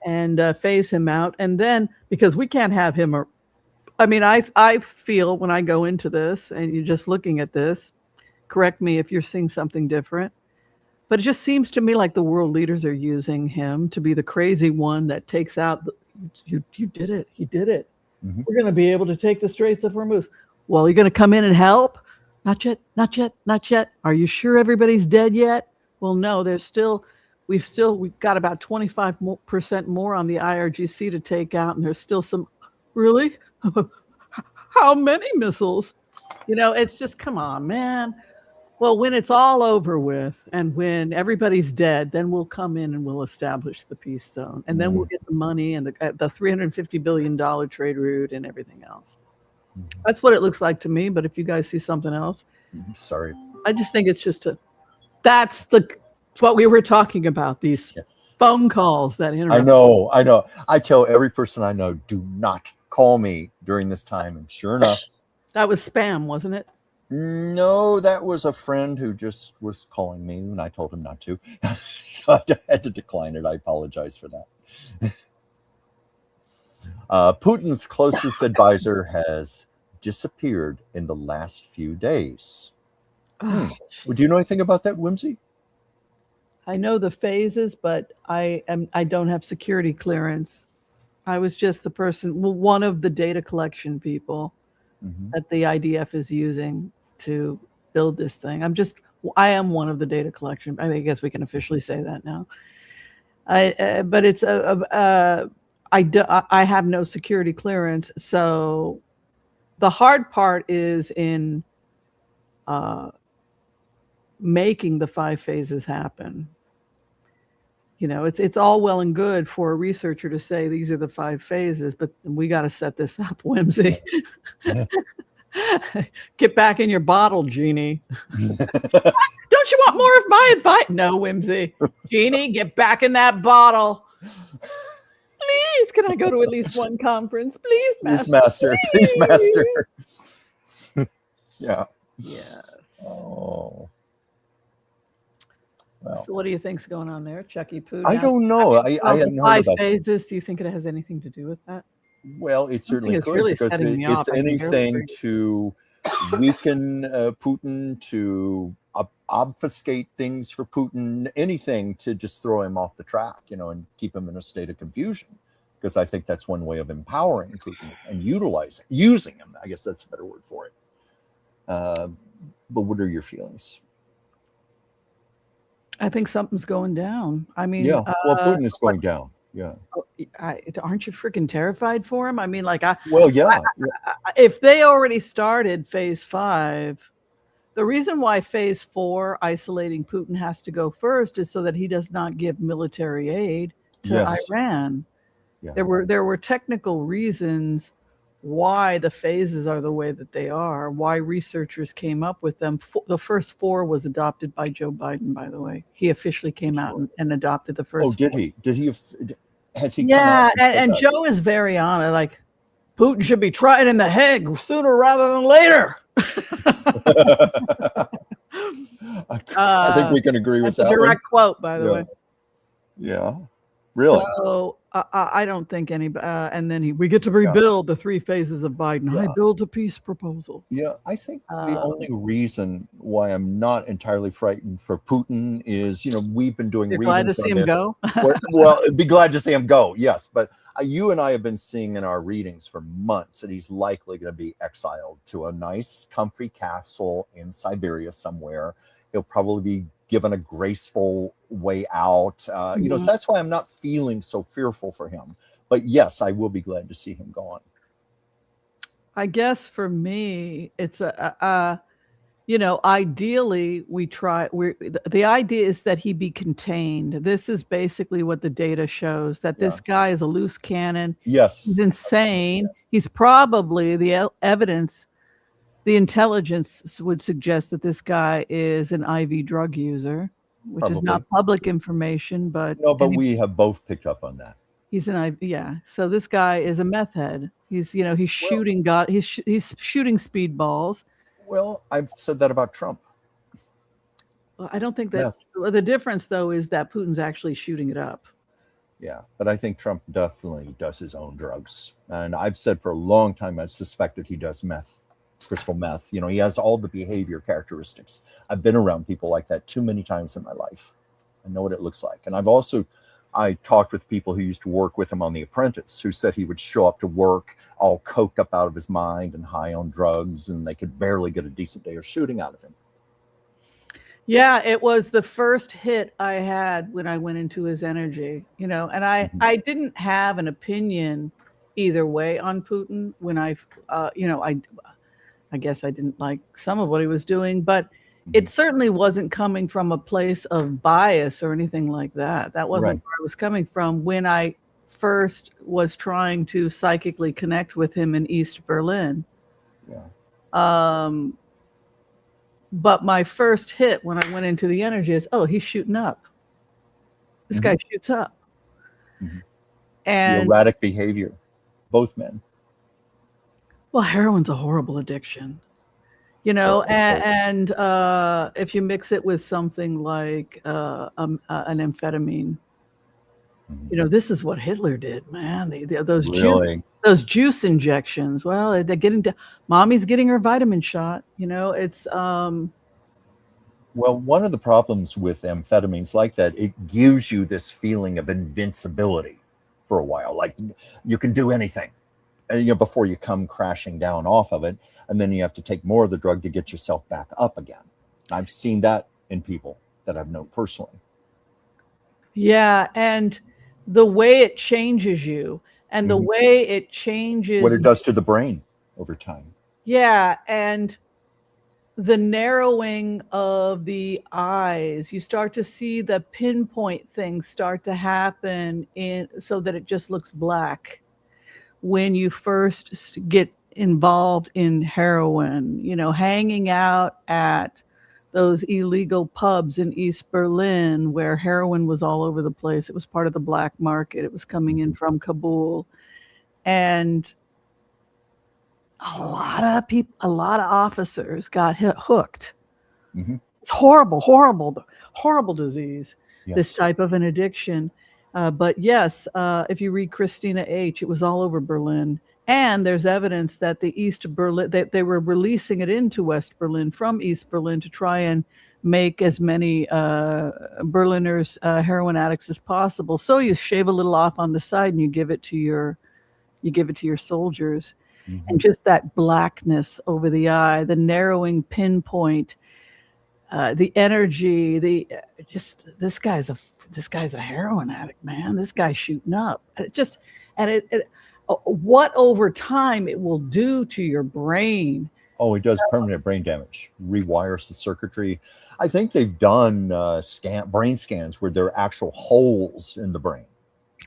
and phase him out. And then, because we can't have him I feel when I go into this and you're just looking at this, correct me if you're seeing something different, but it just seems to me like the world leaders are using him to be the crazy one that takes out you did it. He did it. We're going to be able to take the Straits of Hormuz. Well, are you going to come in and help? Not yet, not yet, not yet. Are you sure everybody's dead yet? Well, no, we've got about 25% more on the IRGC to take out, and there's still some. Really? How many missiles? It's just, come on, man. Well, when it's all over with and when everybody's dead, then we'll come in and we'll establish the peace zone. And then we'll get the money and the $350 billion trade route and everything else. That's what it looks like to me. But if you guys see something else, sorry. I just think it's just that's what we were talking about, these phone calls that interrupt. I know. I tell every person I know, do not call me during this time. And sure enough. That was spam, wasn't it? No, that was a friend who just was calling me, and I told him not to. So I had to decline it. I apologize for that. Putin's closest advisor has disappeared in the last few days. Do you know anything about that, Whimsy? I know the phases, but I don't have security clearance. I was just the person, one of the data collection people that the IDF is using to build this thing. I am one of the data collection. I guess we can officially say that now. But it's I have no security clearance, so the hard part is in making the 5 phases happen. It's all well and good for a researcher to say these are the 5 phases, but we got to set this up, Whimsy. Get back in your bottle, Genie. Don't you want more of my advice? No, Whimsy. Genie, get back in that bottle. Please, can I go to at least one conference? Please, Master. Please, Master. Yeah. Yes. Oh. Well, so what do you think's going on there, Chucky Poo? I don't know. I haven't heard 5 about phases. Do you think it has anything to do with that? Well, it certainly could, really because setting me off. it's anything to weaken Putin, to obfuscate things for Putin, anything to just throw him off the track, and keep him in a state of confusion. Because I think that's one way of empowering Putin and using him. I guess that's a better word for it. But what are your feelings? I think something's going down. I mean, yeah. Well, Putin is going down. Yeah. Aren't you freaking terrified for him? I mean, if they already started phase 5, the reason why phase 4, isolating Putin, has to go first is so that he does not give military aid to Iran. Yeah. There were technical reasons why the phases are the way that they are, why researchers came up with them. The first 4 was adopted by Joe Biden, by the way. He officially came out and adopted the first 4. Did he? Has he come out? Yeah, and Joe is very on it. Like, Putin should be tried in the Hague sooner rather than later. I think we can agree with that. That's a direct quote, by the way. Yeah. Really? So I don't think anybody. And then we get to rebuild the 3 phases of Biden. I build a peace proposal. Yeah, I think the only reason why I'm not entirely frightened for Putin is, we've been doing readings glad to see him go. Well, be glad to see him go. Yes, but you and I have been seeing in our readings for months that he's likely going to be exiled to a nice, comfy castle in Siberia somewhere. He'll probably be given a graceful way out. So that's why I'm not feeling so fearful for him. But yes, I will be glad to see him gone. I guess for me, it's ideally the idea is that he be contained. This is basically what the data shows, that this guy is a loose cannon. Yes. He's insane. He's probably the intelligence would suggest that this guy is an IV drug user, which is not public information, but we have both picked up on that. He's an IV, So this guy is a meth head. He's shooting he's shooting speedballs. Well, I've said that about Trump. Well, I don't think that the difference though is that Putin's actually shooting it up. Yeah, but I think Trump definitely does his own drugs, and I've said for a long time I've suspected he does crystal meth. He has all the behavior characteristics. I've been around people like that too many times in my life. I know what it looks like. And I've also I talked with people who used to work with him on The Apprentice, who said he would show up to work all coked up out of his mind and high on drugs, and they could barely get a decent day of shooting out of him. Yeah, it was the first hit I had when I went into his energy, and I didn't have an opinion either way on Putin when I guess I didn't like some of what he was doing, but it certainly wasn't coming from a place of bias or anything like that. That wasn't Right. where I was coming from when I first was trying to psychically connect with him in East Berlin. Yeah. But my first hit when I went into the energy is, oh, he's shooting up. This guy shoots up. The And erratic behavior, both men. well, heroin's a horrible addiction, Certainly. and if you mix it with something like an amphetamine, this is what Hitler did, man. Those Really? those juice injections. Well, they're getting to mommy's getting her vitamin shot. It's Well, one of the problems with amphetamines like that, it gives you this feeling of invincibility for a while. Like you can do anything, before you come crashing down off of it. And then you have to take more of the drug to get yourself back up again. I've seen that in people that I've known personally. yeah, and the way it changes you, and the way it changes What it does to the brain over time. Yeah, and the narrowing of the eyes, you start to see the pinpoint things start to happen so that it just looks black when you first get involved in heroin, hanging out at those illegal pubs in East Berlin where heroin was all over the place. It was part of the black market. It was coming in from Kabul. And a lot of officers got hooked. It's horrible disease, this type of an addiction. But yes, if you read Christina H., it was all over Berlin. And there's evidence that the East Berlin, they were releasing it into West Berlin from East Berlin to try and make as many Berliners heroin addicts as possible. So you shave a little off on the side and you give it to your soldiers. And just that blackness over the eye, the narrowing pinpoint, the energy, this guy's a heroin addict, man. This guy's shooting up. What over time it will do to your brain. Oh, it does permanent brain damage, rewires the circuitry. I think they've done brain scans where there are actual holes in the brain.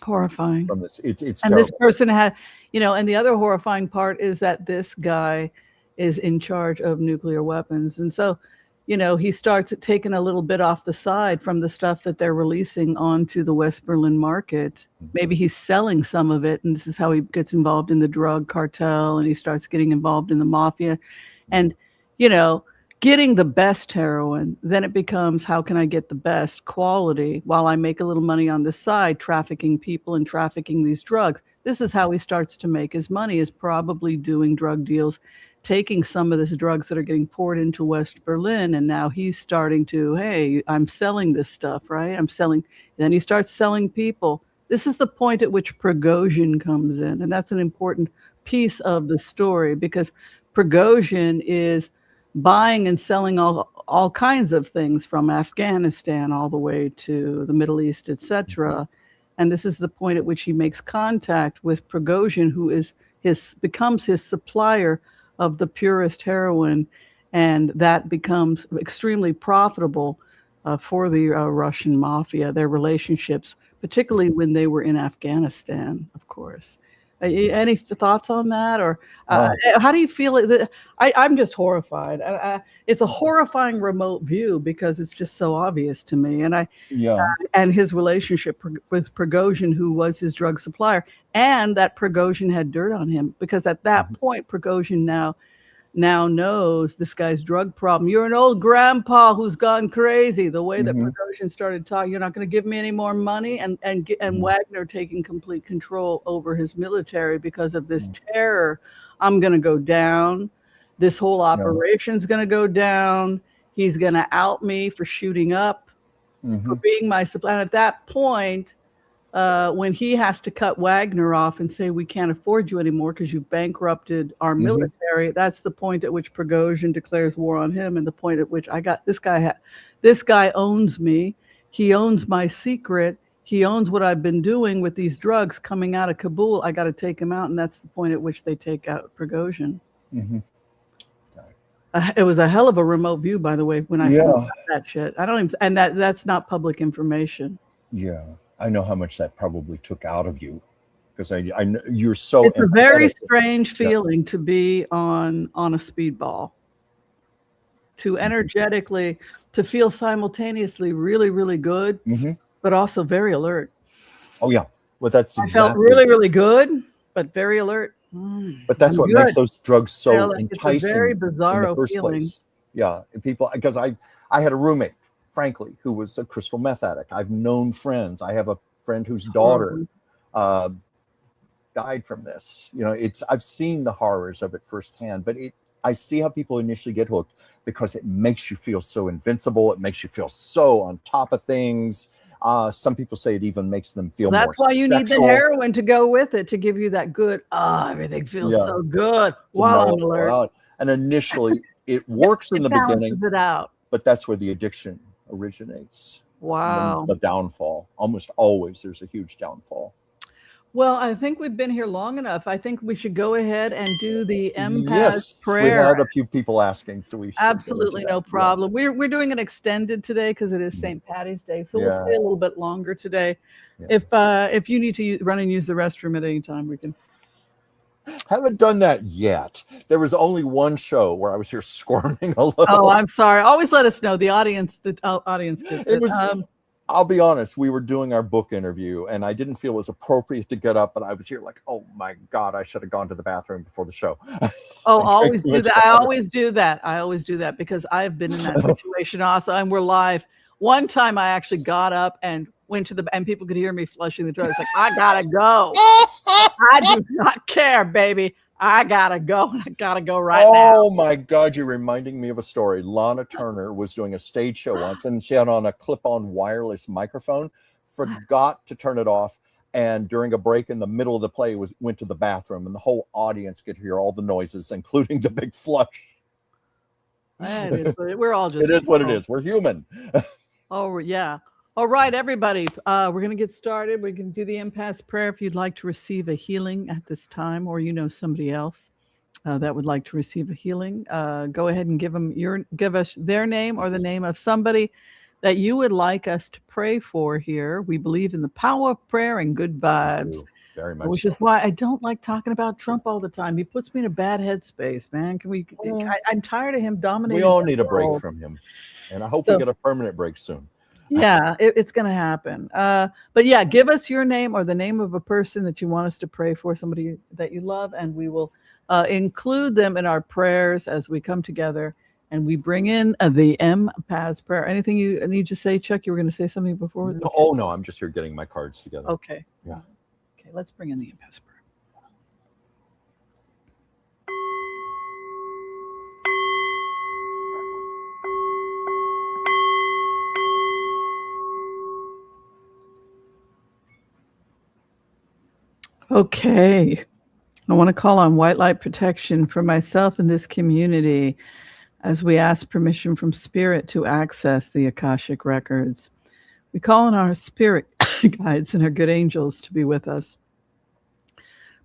Horrifying. From this, it's and terrible. This person had, and the other horrifying part is that this guy is in charge of nuclear weapons. And so, he starts taking a little bit off the side from the stuff that they're releasing onto the West Berlin market. Maybe he's selling some of it, and this is how he gets involved in the drug cartel, and he starts getting involved in the mafia. And, getting the best heroin, then it becomes, how can I get the best quality while I make a little money on the side, trafficking people and trafficking these drugs. This is how he starts to make his money, is probably doing drug deals, taking some of these drugs that are getting poured into West Berlin. And now he's starting to, hey, I'm selling this stuff, right? Then he starts selling people. This is the point at which Prigozhin comes in. And that's an important piece of the story, because Prigozhin is buying and selling all kinds of things from Afghanistan all the way to the Middle East, etc. And this is the point at which he makes contact with Prigozhin, who becomes his supplier of the purest heroin, and that becomes extremely profitable for the Russian mafia, their relationships, particularly when they were in Afghanistan, of course. Any thoughts on that, or how do you feel? I'm just horrified. It's a horrifying remote view because it's just so obvious to me. And and his relationship with Prigozhin, who was his drug supplier, and that Prigozhin had dirt on him, because at that point, Prigozhin now knows this guy's drug problem. You're an old grandpa who's gone crazy. The way that Prigozhin started talking, you're not going to give me any more money, and Wagner taking complete control over his military because of this terror. I'm going to go down. This whole operation's going to go down. He's going to out me for shooting up, for being my supply. And at that point, when he has to cut Wagner off and say we can't afford you anymore because you bankrupted our military, that's the point at which Prigozhin declares war on him, and the point at which this guy owns me. He owns my secret. He owns what I've been doing with these drugs coming out of Kabul. I got to take him out, and that's the point at which they take out Prigozhin. It was a hell of a remote view, by the way, when I found out that shit. I don't even, and that's not public information. Yeah. I know how much that probably took out of you, because I know you're so. It's a very strange feeling to be on a speedball, to energetically, to feel simultaneously really, really good, but also very alert. Oh yeah, well that's I felt really, really good, but very alert. But that's what makes those drugs so enticing. It's a very bizarro feeling. Place. Yeah, people, because I had a roommate, frankly, who was a crystal meth addict. I've known friends. I have a friend whose daughter died from this. You know, I've seen the horrors of it firsthand, but I see how people initially get hooked because it makes you feel so invincible. It makes you feel so on top of things. Some people say it even makes them feel more That's why you need the heroin to go with it, to give you that good, everything feels so good while I'm alert. And initially it works in the beginning, it out. But that's where the addiction originates. Wow. The downfall. Almost always there's a huge downfall. Well, I think we've been here long enough. I think we should go ahead and do the empath prayer. We had a few people asking, so we should absolutely no problem. Yeah. We're doing an extended today because it is St. Patty's Day, so we'll stay a little bit longer today. Yeah. If you need to run and use the restroom at any time, we can. Haven't done that yet. There was only one show where I was here squirming a little. Oh, I'm sorry. Always let us know. The audience, I'll be honest, we were doing our book interview and I didn't feel it was appropriate to get up, but I was here like, oh my God, I should have gone to the bathroom before the show. Oh, always do that. I always do that because I've been in that situation also, and we're live. One time I actually got up and went to and people could hear me flushing the toilet. It's like, I gotta go. I do not care, baby. I gotta go. I gotta go right now. Oh my God, you're reminding me of a story. Lana Turner was doing a stage show once, and she had on a clip-on wireless microphone, forgot to turn it off, and during a break in the middle of the play went to the bathroom, and the whole audience could hear all the noises, including the big flush. We're all just. It is what it is. We're human. Oh yeah. All right, everybody. We're going to get started. We can do the empath prayer if you'd like to receive a healing at this time, or you know somebody else that would like to receive a healing. Go ahead and give us their name or the name of somebody that you would like us to pray for here. We believe in the power of prayer and good vibes. Very much. Which is why I don't like talking about Trump all the time. He puts me in a bad headspace, man. I'm tired of him dominating. We all need a break from him, and I hope we get a permanent break soon. Yeah, it's going to happen. But yeah, give us your name or the name of a person that you want us to pray for, somebody that you love, and we will include them in our prayers as we come together and we bring in the empath prayer. Anything you need to say, Chuck? You were going to say something before? Oh, no, I'm just here getting my cards together. Okay. Yeah. Okay, let's bring in the empath prayer. Okay, I want to call on white light protection for myself and this community as we ask permission from Spirit to access the Akashic records. We call on our spirit guides and our good angels to be with us.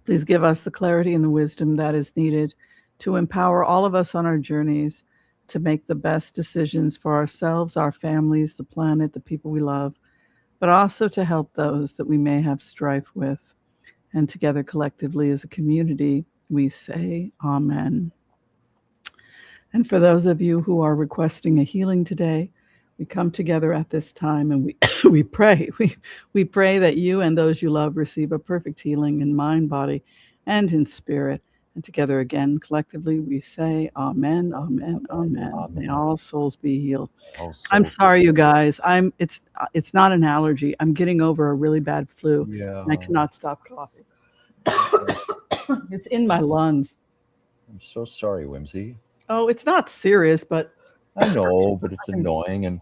Please give us the clarity and the wisdom that is needed to empower all of us on our journeys to make the best decisions for ourselves, our families, the planet, the people we love, but also to help those that we may have strife with. And together collectively as a community, we say amen. And for those of you who are requesting a healing today, we come together at this time and we pray. We pray that you and those you love receive a perfect healing in mind, body, and in spirit. And together again, collectively, we say amen, amen, amen. May all souls be healed. I'm sorry, you guys. It's not an allergy. I'm getting over a really bad flu. Yeah. And I cannot stop coughing. It's in my lungs. I'm so sorry, Whimsy. Oh, it's not serious, but I know, but it's annoying, and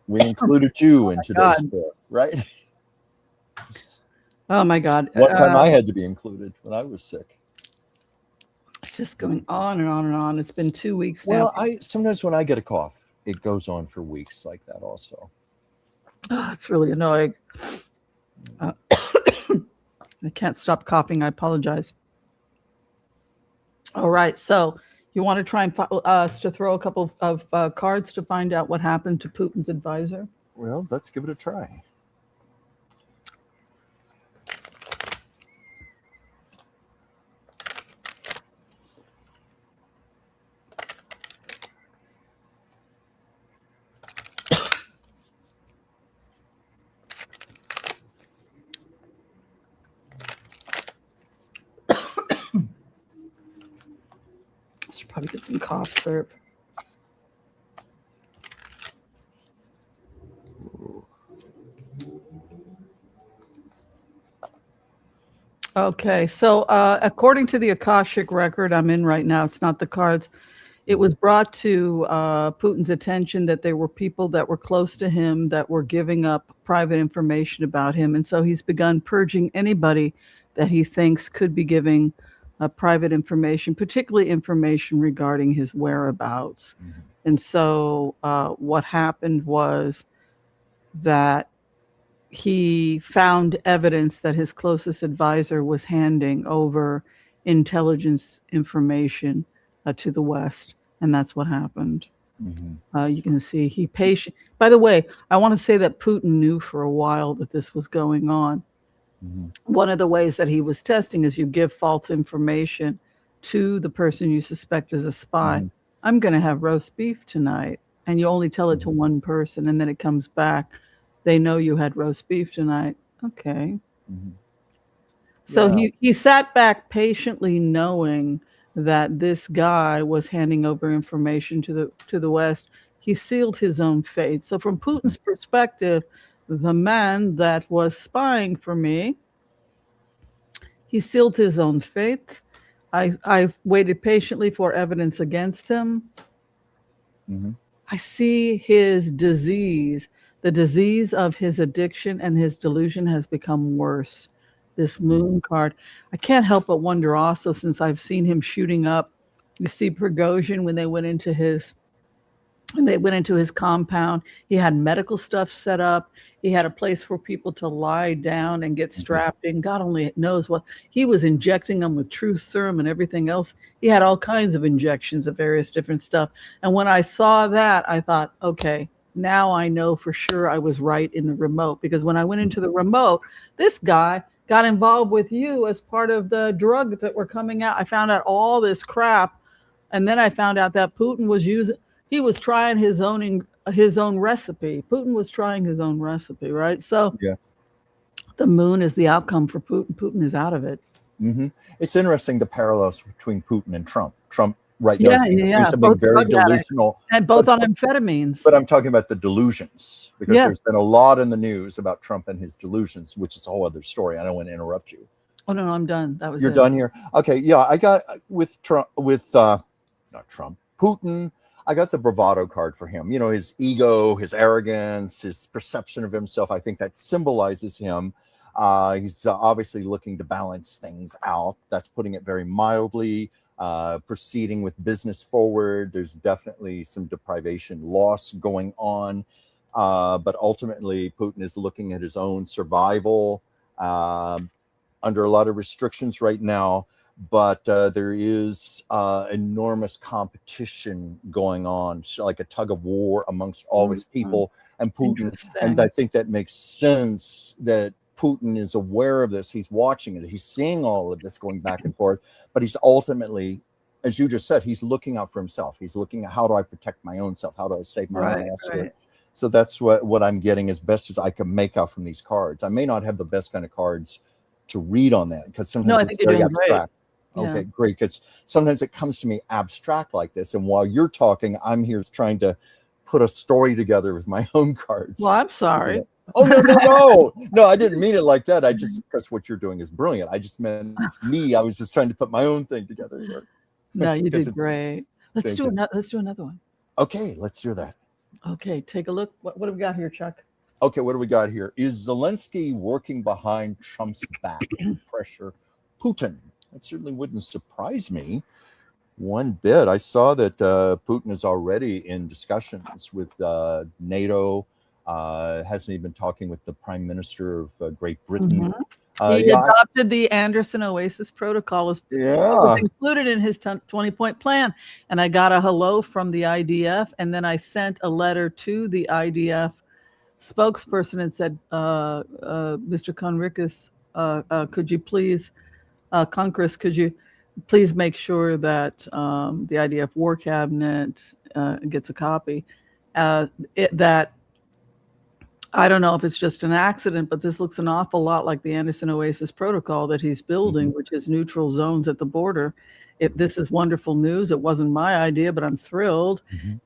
we included you in today's book, right? Oh my God. One time I had to be included when I was sick. It's just going on and on and on. It's been 2 weeks Well, now. sometimes when I get a cough, it goes on for weeks like that also. Oh, it's really annoying. I can't stop coughing. I apologize. All right. So you want to try and us to throw a couple of cards to find out what happened to Putin's advisor? Well, let's give it a try. Should probably get some cough syrup. Okay, so according to the Akashic record I'm in right now, it's not the cards. It was brought to Putin's attention that there were people that were close to him that were giving up private information about him. And so he's begun purging anybody that he thinks could be giving private information, particularly information regarding his whereabouts. Mhm. And so what happened was that he found evidence that his closest advisor was handing over intelligence information to the West. And that's what happened. Mhm. You can see he patient. By the way, I want to say that Putin knew for a while that this was going on. Mhm. One of the ways that he was testing is you give false information to the person you suspect is a spy. Mhm. I'm going to have roast beef tonight. And you only tell it to one person, and then it comes back. They know you had roast beef tonight. Okay. Mhm. So Yeah. he sat back patiently knowing that this guy was handing over information to the West. He sealed his own fate. So from Putin's perspective, the man that was spying for me, he sealed his own fate. I waited patiently for evidence against him. Mhm. I see his disease. The disease of his addiction and his delusion has become worse. This moon card. I can't help but wonder also, since I've seen him shooting up. You see Prigozhin when they went into his compound. He had medical stuff set up. He had a place for people to lie down and get strapped in. God only knows what. He was injecting them with truth serum and everything else. He had all kinds of injections of various different stuff. And when I saw that, I thought, okay, now I know for sure I was right in the remote. Because when I went into the remote, this guy got involved with you as part of the drugs that were coming out. I found out all this crap. And then I found out that Putin was trying his own recipe. Putin was trying his own recipe, right? So Yeah. the moon is the outcome for Putin. Putin is out of it. Mm-hmm. It's interesting, the parallels between Putin and Trump. Trump right now Yeah. is being Both very drug addicts delusional. and both on amphetamines. But I'm talking about the delusions, because Yes. there's been a lot in the news about Trump and his delusions, which is a whole other story. I don't want to interrupt you. Oh no, I'm done. That was You're it. done here? Okay, yeah, I got with Trump, not Trump, Putin. I got the bravado card for him. You know, his ego, his arrogance, his perception of himself. I think that symbolizes him. He's obviously looking to balance things out. That's putting it very mildly. Proceeding with business forward. There's definitely some deprivation, loss going on. But ultimately, Putin is looking at his own survival. Under a lot of restrictions right now, but there is enormous competition going on, like a tug of war amongst all his people and Putin. And I think that makes sense that Putin is aware of this. He's watching it. He's seeing all of this going back and forth, but he's ultimately, as you just said, he's looking out for himself. He's looking at, how do I protect my own self? How do I save my own ass here? So that's what I'm getting as best as I can make out from these cards. I may not have the best kind of cards to read on that, because sometimes it's very abstract. Great. Okay, great. Because sometimes it comes to me abstract like this, and while you're talking, I'm here trying to put a story together with my own cards. Well, I'm sorry. Oh no! I didn't mean it like that. I just, because what you're doing is brilliant. I just meant me. I was just trying to put my own thing together here. No, you did great. Let's do another one. Okay, let's do that. Okay, take a look. What have we got here, Chuck? Okay, what do we got here? Is Zelensky working behind Trump's back to pressure Putin? That certainly wouldn't surprise me one bit. I saw that Putin is already in discussions with NATO. Hasn't even talking with the Prime Minister of Great Britain. He adopted the Anderson Oasis Protocol as it was included in his 20-point plan. And I got a hello from the IDF, and then I sent a letter to the IDF spokesperson and said, Mr. Conricus, could you please, Congress, could you please make sure that the IDF War Cabinet gets a copy? That I don't know if it's just an accident, but this looks an awful lot like the Anderson Oasis Protocol that he's building, which is neutral zones at the border. This is wonderful news. It wasn't my idea, but I'm thrilled.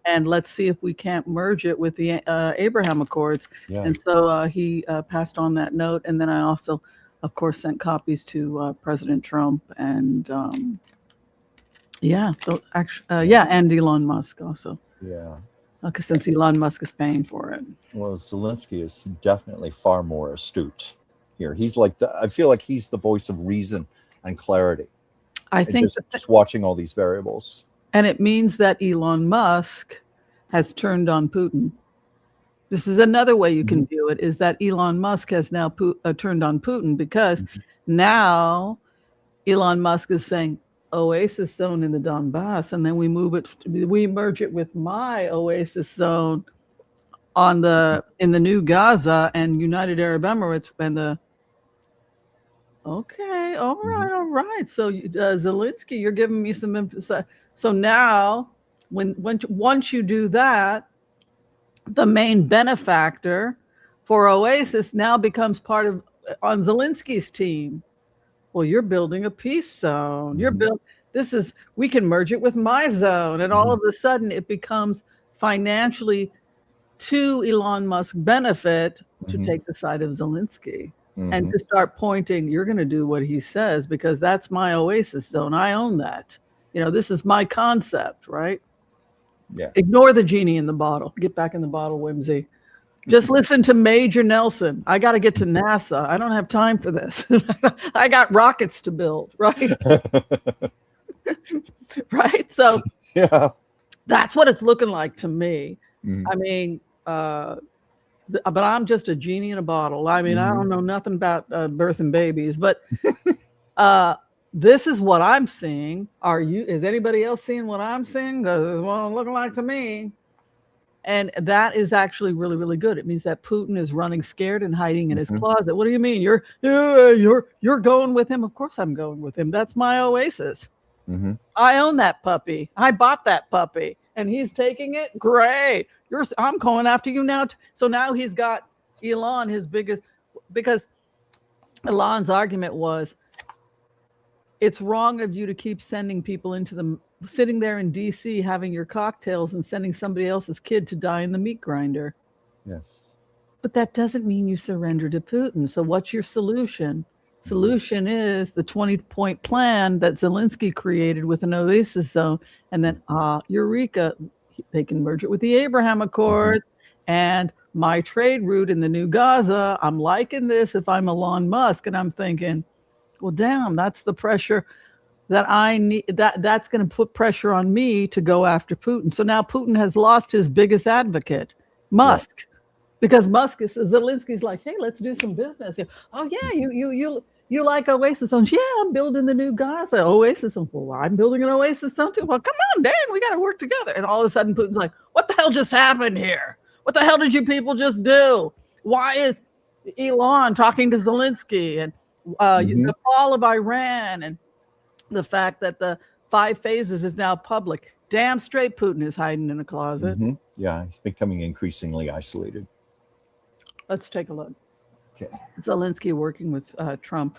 And let's see if we can't merge it with the Abraham Accords. And so he passed on that note. And then I also, of course, sent copies to President Trump and and Elon Musk also. Okay, since Elon Musk is paying for it. Well, Zelensky is definitely far more astute here. He's like I feel like he's the voice of reason and clarity. I think just watching all these variables. And it means that Elon Musk has turned on Putin. This is another way you can view it, is that Elon Musk has now turned on Putin, because now Elon Musk is saying, Oasis zone in the Donbass, and then we merge it with my Oasis zone in the new Gaza and United Arab Emirates and the. Okay, all right. So Zelensky, you're giving me some emphasis. So now, once you do that, the main benefactor for Oasis now becomes part of on Zelensky's team. Well, you're building a peace zone. We can merge it with my zone. And all of a sudden it becomes financially to Elon Musk's benefit to take the side of Zelensky and to start pointing, you're going to do what he says because that's my Oasis zone. I own that. This is my concept, right? Yeah. Ignore the genie in the bottle. Get back in the bottle, Whimsy. Just listen to Major Nelson. I got to get to NASA. I don't have time for this. I got rockets to build, right? Right? So that's what it's looking like to me. I mean, but I'm just a genie in a bottle. I mean, I don't know nothing about birthing babies, but this is what I'm seeing. Is anybody else seeing what I'm seeing? Because it's what it's looking like to me. And that is actually really, really good. It means that Putin is running scared and hiding in his closet. What do you mean? You're going with him? Of course I'm going with him. That's my Oasis. I own that puppy. I bought that puppy, and he's taking it. Great. I'm going after you now. So now he's got Elon, his biggest, because Elon's argument was, it's wrong of you to keep sending people sitting there in DC having your cocktails and sending somebody else's kid to die in the meat grinder. Yes. But that doesn't mean you surrender to Putin. So what's your solution? Solution is the 20-point plan that Zelensky created with an Oasis zone. And then, eureka, they can merge it with the Abraham Accords and my trade route in the new Gaza. I'm liking this if I'm Elon Musk. And I'm thinking, well, damn, that's the pressure that I need. That's going to put pressure on me to go after Putin. So now Putin has lost his biggest advocate, Musk, because Zelensky's like, hey, let's do some business. Oh yeah, you like Oasis zones? Yeah, I'm building the new Gaza Oasis zone. Well, I'm building an Oasis zone too. Well, come on, Dan, we got to work together. And all of a sudden, Putin's like, what the hell just happened here? What the hell did you people just do? Why is Elon talking to Zelensky and the fall of Iran and the fact that the 5 phases is now public? Damn straight Putin is hiding in a closet. Yeah, he's becoming increasingly isolated. Let's take a look. Okay. Zelensky working with Trump.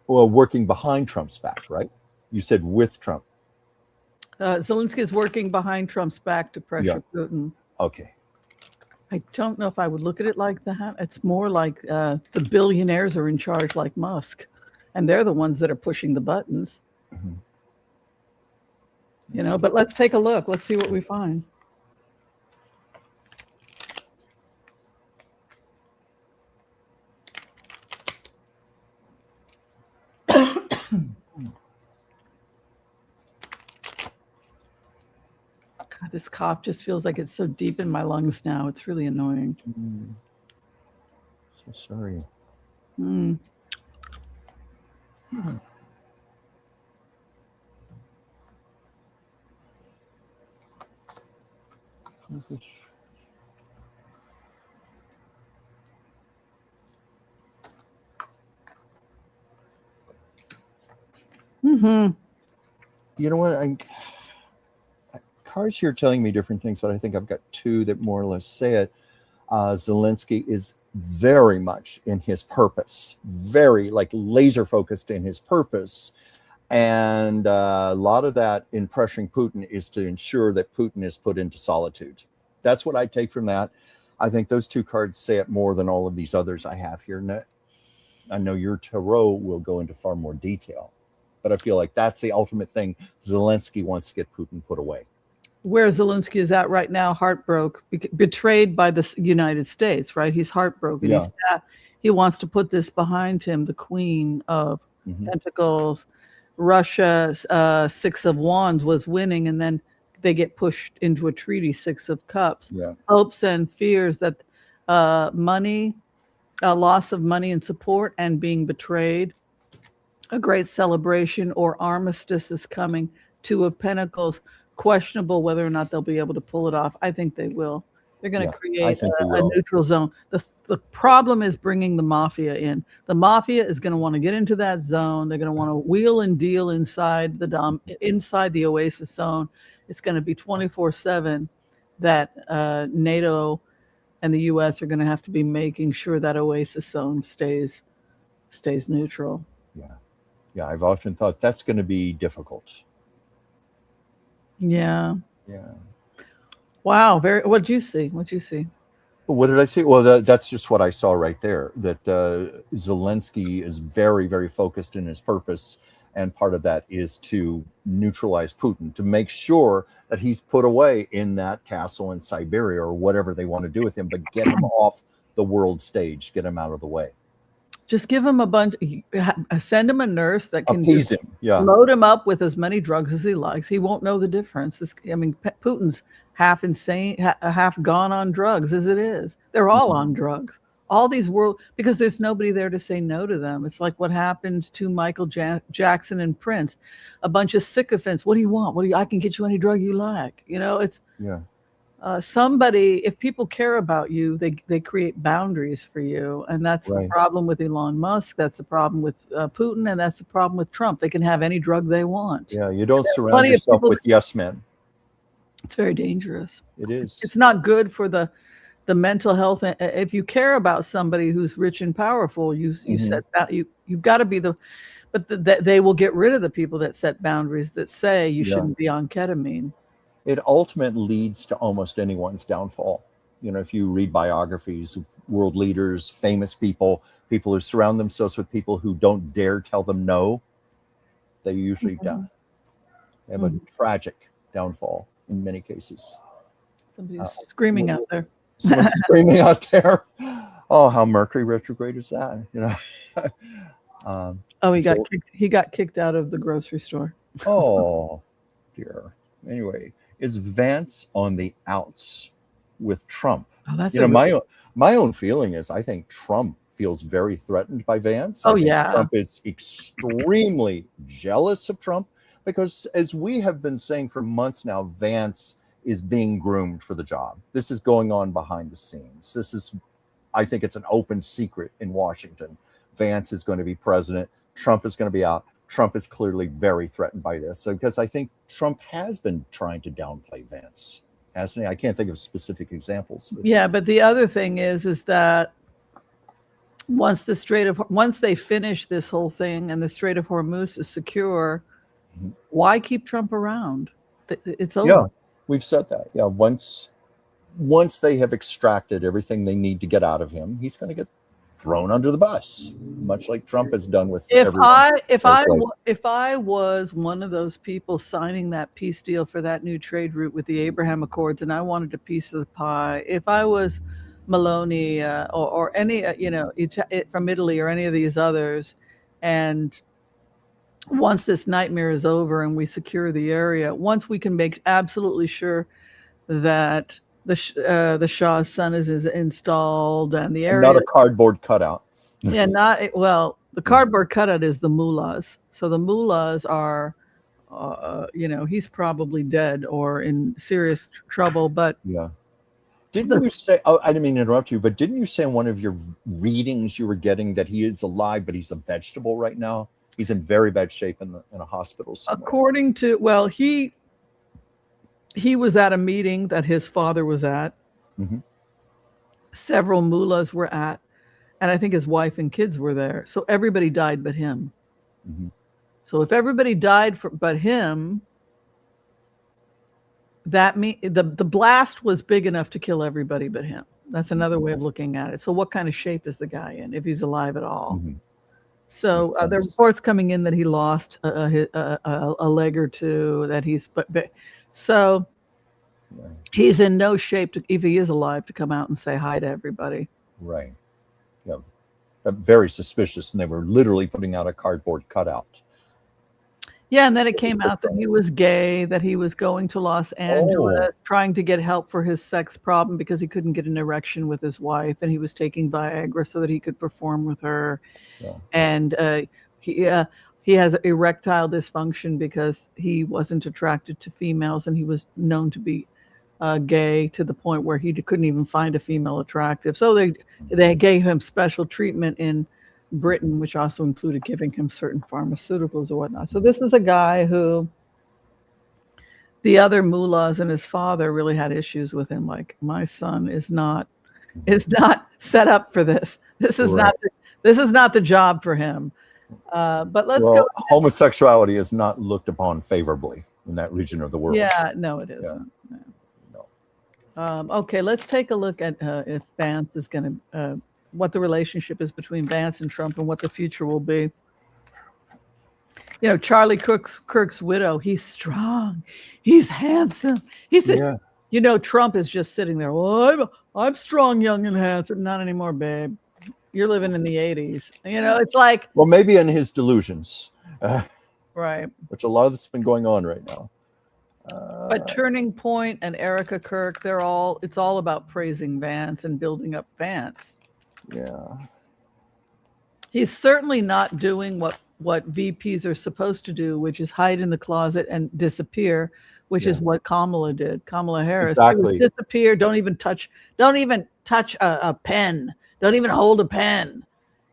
Well, working behind Trump's back, right? You said with Trump. Zelensky is working behind Trump's back to pressure Putin. Okay. I don't know if I would look at it like that. It's more like the billionaires are in charge, like Musk, and they're the ones that are pushing the buttons. But let's take a look. Let's see what we find. God, this cough just feels like it's so deep in my lungs now. It's really annoying. So sorry. Mm. Mm-hmm. You know what? Cards here telling me different things, but I think I've got two that more or less say it. Zelensky is very much in his purpose, very like laser focused in his purpose. And a lot of that in pressuring Putin is to ensure that Putin is put into solitude. That's what I take from that. I think those two cards say it more than all of these others I have here. I know your tarot will go into far more detail, but I feel like that's the ultimate thing. Zelensky wants to get Putin put away. Where Zelensky is at right now, heartbroken, betrayed by the United States, right? He's heartbroken. Yeah. He wants to put this behind him, the Queen of Mhm. Pentacles. Russia, Six of Wands was winning, and then they get pushed into a treaty, Six of Cups. Yeah. Hopes and fears that money, loss of money and support, and being betrayed. A great celebration or armistice is coming. Two of Pentacles, questionable whether or not they'll be able to pull it off. I think they will. They're going to I create think they a will. neutral zone. The problem is bringing the mafia in. The mafia is going to want to get into that zone. They're going to want to wheel and deal inside the Oasis zone. It's going to be 24/7 that NATO and the U.S. are going to have to be making sure that Oasis zone stays neutral. Yeah, I've often thought that's going to be difficult. Yeah. Yeah. Wow. What'd you see? What did I see? Well, that's just what I saw right there. That Zelensky is very, very focused in his purpose, and part of that is to neutralize Putin, to make sure that he's put away in that castle in Siberia or whatever they want to do with him, but get him off the world stage, get him out of the way. Just give him a bunch. Send him a nurse that can appease him. Yeah. Load him up with as many drugs as he likes. He won't know the difference. Putin's half insane, half gone on drugs as it is. They're all on drugs. All these because there's nobody there to say no to them. It's like what happened to Michael Jackson and Prince. A bunch of sycophants. What do you want? I can get you any drug you like. It's somebody. If people care about you, they create boundaries for you, and that's the problem with Elon Musk. That's the problem with Putin, and that's the problem with Trump. They can have any drug they want. Yeah, you don't surround yourself with yes men. It's very dangerous. It is. It's not good for the mental health. If you care about somebody who's rich and powerful, you set that you've got to be they will get rid of the people that set boundaries, that say you shouldn't be on ketamine. It ultimately leads to almost anyone's downfall. If you read biographies of world leaders, famous people who surround themselves with people who don't dare tell them no, they usually die. They have a tragic downfall in many cases. Somebody's screaming out there. Someone's screaming out there. Oh, how Mercury retrograde is that? He got kicked out of the grocery store. Oh, dear. Anyway, is Vance on the outs with Trump? Oh, that's my own feeling is I think Trump feels very threatened by Vance. Oh, I think yeah. Trump is extremely jealous of Trump because, as we have been saying for months now, Vance is being groomed for the job. This is going on behind the scenes. I think it's an open secret in Washington. Vance is going to be president. Trump is going to be out. Trump is clearly very threatened by this. So, because I think Trump has been trying to downplay Vance, hasn't he? I can't think of specific examples. Yeah, but the other thing is that once they finish this whole thing and the Strait of Hormuz is secure, why keep Trump around? It's over. Yeah, we've said that. Yeah, once they have extracted everything they need to get out of him, he's going to get thrown under the bus, much like Trump has done with everyone. If I was one of those people signing that peace deal for that new trade route with the Abraham Accords, and I wanted a piece of the pie, if I was Maloney or any from Italy or any of these others, and once this nightmare is over and we secure the area, once we can make absolutely sure that the Shah's son is installed, and the And area. not a cardboard cutout. Yeah, not well. The cardboard cutout is the mullahs. So the mullahs are, he's probably dead or in serious trouble. But Yeah. Didn't you say? Oh, I didn't mean to interrupt you, but didn't you say in one of your readings you were getting that he is alive, but he's a vegetable right now? He's in very bad shape in a hospital somewhere. According to, well, he was at a meeting that his father was at. Mm-hmm. Several mullahs were at, and I think his wife and kids were there. So everybody died but him. Mm-hmm. So if everybody died but him, that the blast was big enough to kill everybody but him. That's another way of looking at it. So what kind of shape is the guy in, if he's alive at all? Mm-hmm. So there are reports coming in that he lost a leg or two, that he's so he's in no shape to, if he is alive, to come out and say hi to everybody. Right. Yeah. Very suspicious, and they were literally putting out a cardboard cutout. Yeah, and then it came out that he was gay, that he was going to Los Angeles, trying to get help for his sex problem because he couldn't get an erection with his wife, and he was taking Viagra so that he could perform with her. Yeah. And he has erectile dysfunction because he wasn't attracted to females, and he was known to be gay to the point where he couldn't even find a female attractive. So they gave him special treatment in Britain, which also included giving him certain pharmaceuticals or whatnot. So this is a guy who the other mullahs and his father really had issues with him. Like, my son is not set up for this. This is not the job for him. But let's go. Homosexuality is not looked upon favorably in that region of the world. Yeah, no, it isn't. Yeah. No. Okay, let's take a look at if Vance is going to. What the relationship is between Vance and Trump and what the future will be. You know, Charlie Kirk's widow, he's strong, he's handsome. Trump is just sitting there. Well, I'm strong, young, and handsome. Not anymore, babe. You're living in the 80s. It's like. Well, maybe in his delusions. Right. Which a lot of it's been going on right now. But Turning Point and Erica Kirk, it's all about praising Vance and building up Vance. Yeah. He's certainly not doing what VPs are supposed to do, which is hide in the closet and disappear, which is what Kamala did. Kamala Harris. Exactly. Disappear. Don't even touch a pen. Don't even hold a pen.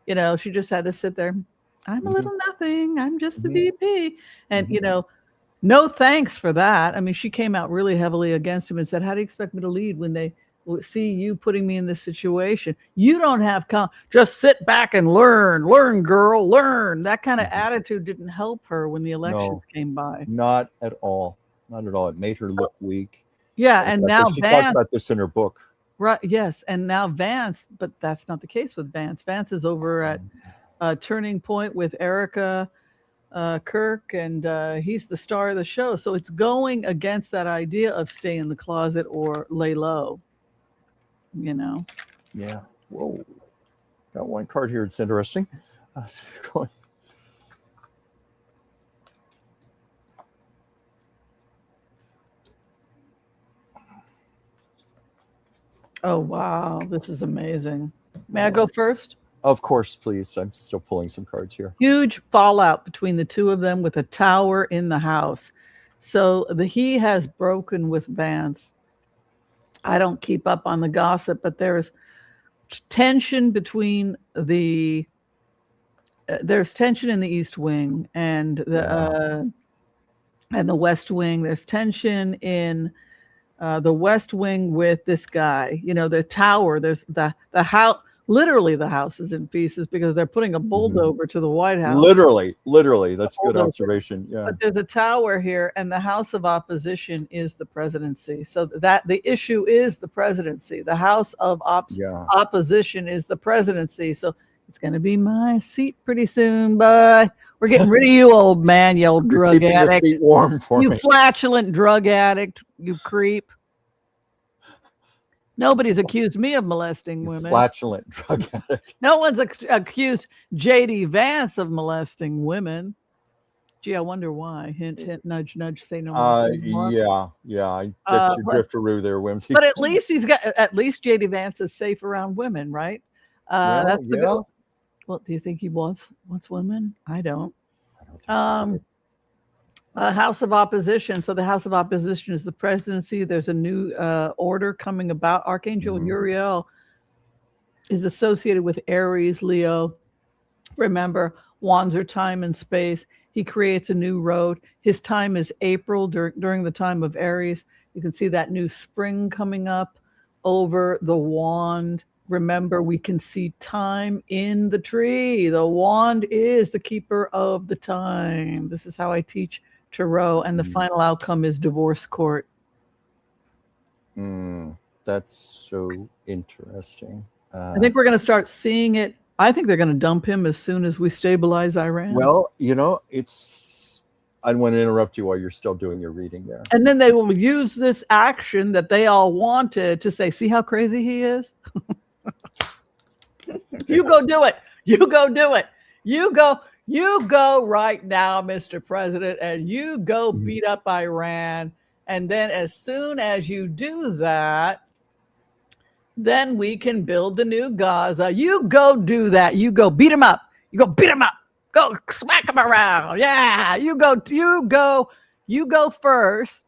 She just had to sit there. I'm a little nothing. I'm just the VP. And, no thanks for that. I mean, she came out really heavily against him and said, how do you expect me to lead when they see you putting me in this situation? You don't have just sit back and learn, girl, learn. That kind of attitude didn't help her when the elections came by. Not at all. It made her look weak. Yeah. And now she talks about this in her book. Right. Yes. And now Vance, but that's not the case with Vance. Vance is over at Turning Point with Erica Kirk, and he's the star of the show. So it's going against that idea of stay in the closet or lay low. Yeah. Whoa. Got one card here. It's interesting. Oh, wow. This is amazing. May I go first? Of course, please. I'm still pulling some cards here. Huge fallout between the two of them with a tower in the house. So he has broken with Vance. I don't keep up on the gossip, but there's tension between there's tension in the East Wing and the West Wing. There's tension in the West Wing with this guy. The tower. There's the house. Literally, the house is in pieces because they're putting a bulldozer to the White House. Literally. That's a good observation. Yeah. But there's a tower here, and the House of Opposition is the presidency. So that the issue is the presidency. The House of Opposition is the presidency. So it's going to be my seat pretty soon. Bye. We're getting rid of you, old man. You old drug addict. Your seat warm for you me. Flatulent drug addict. You creep. Nobody's accused me of molesting women. Flatulent drug addict. No one's accused J.D. Vance of molesting women. Gee, I wonder why. Hint, hint, nudge, nudge. Say no more. Say no more. Yeah. I get your drifteroo there, Whimsy. But at least JD Vance is safe around women, right? Well, That's the yeah. good. Well, do you think he wants women? I don't. I don't think so. House of Opposition. So the House of Opposition is the presidency. There's a new order coming about. Archangel Uriel is associated with Aries, Leo. Remember, wands are time and space. He creates a new road. His time is April during the time of Aries. You can see that new spring coming up over the wand. Remember, we can see time in the tree. The wand is the keeper of the time. This is how I teach tarot, and the final outcome is divorce court. That's so interesting. I think we're going to start seeing it. I think they're going to dump him as soon as we stabilize Iran. Well, I want to interrupt you while you're still doing your reading there. And then they will use this action that they all wanted to say, see how crazy he is? You go do it. You go do it. You go right now, Mr. President, and you go beat up Iran. And then as soon as you do that, then we can build the new Gaza. You go do that. You go beat him up. You go beat him up. Go smack him around. Yeah. You go first.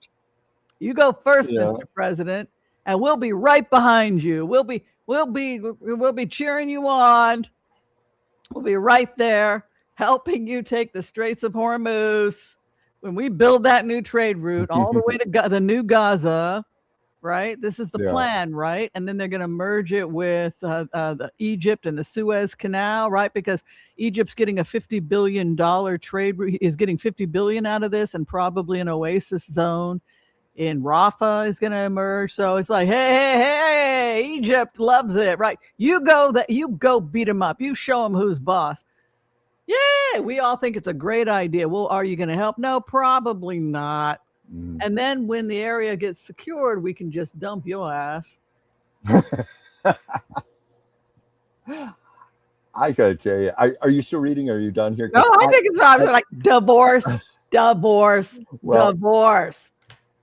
You go first, Mr. President, and we'll be right behind you. We'll be cheering you on. We'll be right there helping you take the Straits of Hormuz when we build that new trade route all the way to the new Gaza. Right? This is the plan, right? And then they're going to merge it with the Egypt and the Suez Canal, right? Because Egypt's getting a $50 billion trade, is getting $50 billion out of this, and probably an oasis zone in Rafah is going to emerge. So it's like, hey, Egypt loves it, right? You go beat them up. You show them who's boss. Yeah, we all think it's a great idea. Well, are you going to help? No, probably not. And then when the area gets secured, we can just dump your ass. I gotta tell you, are you still reading? Or are you done here? No, I think it's like divorce.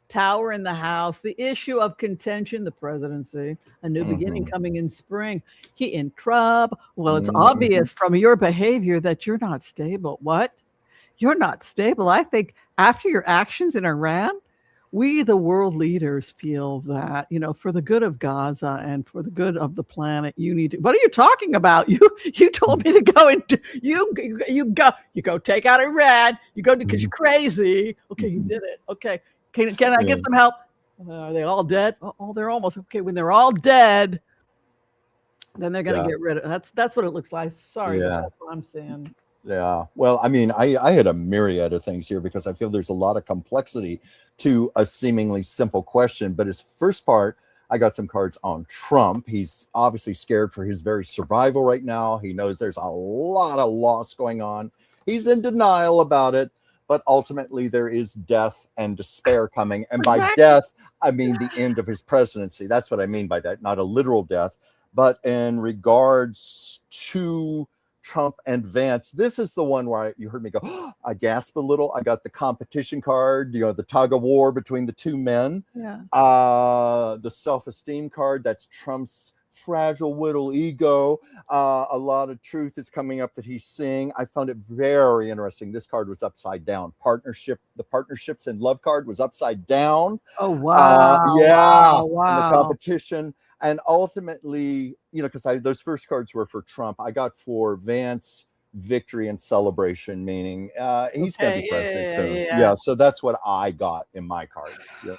Tower in the house. The issue of contention, the presidency, a new beginning coming in spring. He in trouble. Well, it's obvious from your behavior that you're not stable. What? You're not stable. I think after your actions in Iran, we, the world leaders, feel that, for the good of Gaza and for the good of the planet, you need to. What are you talking about? You told me to go and you go take out Iran. You go because you're crazy. Okay, you did it. Okay, can I get some help? Are they all dead? Oh, they're almost okay. When they're all dead, then they're gonna get rid of. That's what it looks like. Sorry, that's what I'm saying. Yeah. Well, I mean, I had a myriad of things here because I feel there's a lot of complexity to a seemingly simple question. But his first part, I got some cards on Trump. He's obviously scared for his very survival right now. He knows there's a lot of loss going on. He's in denial about it. But ultimately, there is death and despair coming. And by death, I mean the end of his presidency. That's what I mean by that. Not a literal death. But in regards to Trump and Vance, this is the one where you heard me go, I gasp a little. I got the competition card, the tug of war between the two men. Yeah. The self-esteem card, that's Trump's fragile little ego. A lot of truth is coming up that he's seeing. I found it very interesting. This card was upside down. The partnerships and love card was upside down. Oh, wow. Wow. And the competition. And ultimately, because those first cards were for Trump, I got for Vance, victory and celebration, meaning he's going to be president soon. Yeah, so that's what I got in my cards. Yeah.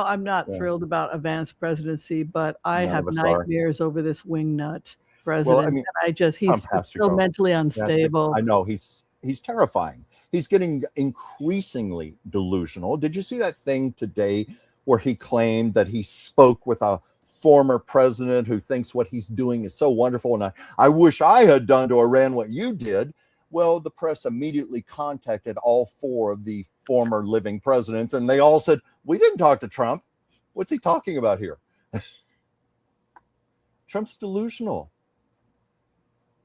I'm not thrilled about a Vance presidency, but I have nightmares over this wingnut president. Well, I mean, and he's still mentally unstable. I know he's terrifying. He's getting increasingly delusional. Did you see that thing today where he claimed that he spoke with a former president who thinks what he's doing is so wonderful, and I wish I had done to Iran what you did? Well, the press immediately contacted all four of the former living presidents, and they all said, we didn't talk to Trump. What's he talking about here? Trump's delusional.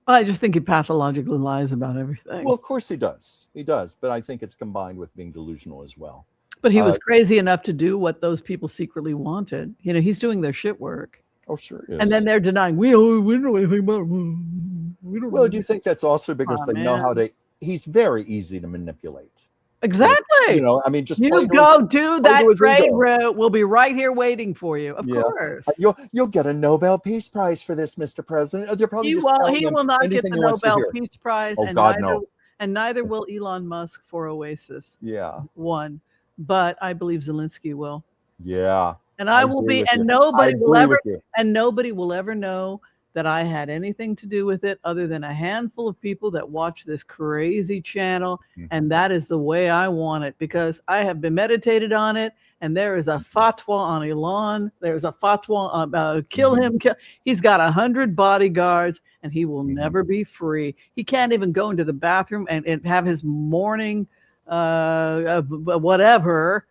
I just think he pathologically lies about everything. Well, of course he does. He does. But I think it's combined with being delusional as well. But he was crazy enough to do what those people secretly wanted. You know, he's doing their shit work. Oh, sure is. And then they're denying, we don't know anything about it. We don't Well, know. do you think that's also because they know how he's very easy to manipulate? Exactly. You know, I mean, just you play go do that trade ego. route. We'll be right here waiting for you. Of course. You'll get a Nobel Peace Prize for this, Mr. President. They're probably He will not get the Nobel Peace Prize. Oh, God, no. And neither will Elon Musk for Oasis. Yeah. One. But I believe Zelensky will. Yeah. And I will be, and nobody will ever know that I had anything to do with it other than a handful of people that watch this crazy channel. And that is the way I want it, because I have been meditated on it. And there is a fatwa on Elon. There's a fatwa on kill him. He's got 100 bodyguards and he will never be free. He can't even go into the bathroom and have his morning whatever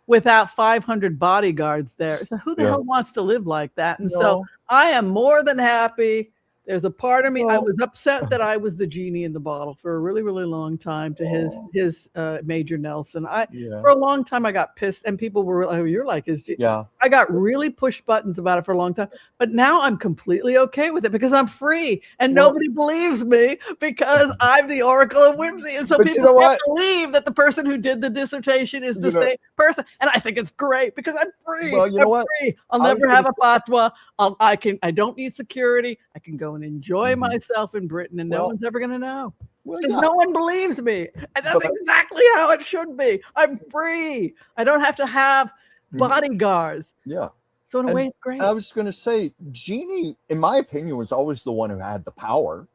without 500 bodyguards there. So who the hell wants to live like that? And so I am more than happy. There's a part of me, I was upset that I was the genie in the bottle for a really, really long time to his Major Nelson. For a long time, I got pissed and people were like, oh, you're like his genie. Yeah. I got really push buttons about it for a long time, but now I'm completely okay with it because I'm free and nobody believes me because I'm the Oracle of Whimsy. And so people can't believe that the person who did the dissertation is the same person. And I think it's great because I'm free. Well, you know what? Free. I'll never have a fatwa. I don't need security. I can go and enjoy myself in Britain and no one's ever going to know because no one believes me. And that's exactly how it should be. I'm free. I don't have to have bodyguards. Yeah. So in a way, it's great. I was going to say, Jeannie, in my opinion, was always the one who had the power.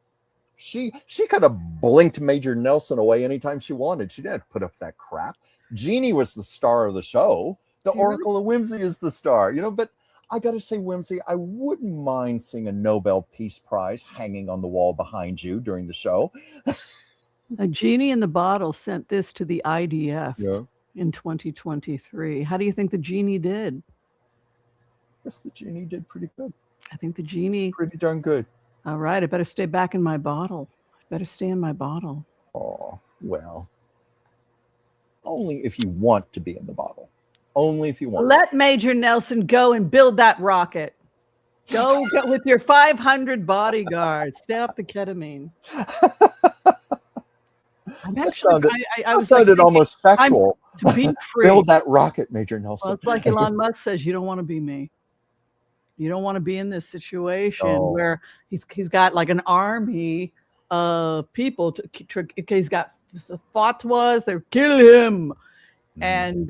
She could have blinked Major Nelson away anytime she wanted. She didn't have to put up that crap. Jeannie was the star of the show. The Oracle of Whimsy is the star, but I got to say, Whimsy, I wouldn't mind seeing a Nobel Peace Prize hanging on the wall behind you during the show. A genie in the bottle sent this to the IDF in 2023. How do you think the genie did? Yes, the genie did pretty good. I think the genie... Pretty darn good. All right, I better stay back in my bottle. I better stay in my bottle. Oh, well. Only if you want to be in the bottle. Only if you want. Let Major Nelson go and build that rocket. Go with your 500 bodyguards. Stay off the ketamine. That sounded almost sexual. To be free. Build that rocket, Major Nelson. Well, it's like Elon Musk says, you don't want to be me. You don't want to be in this situation where he's got like an army of people. He's got fatwas. They're kill him. And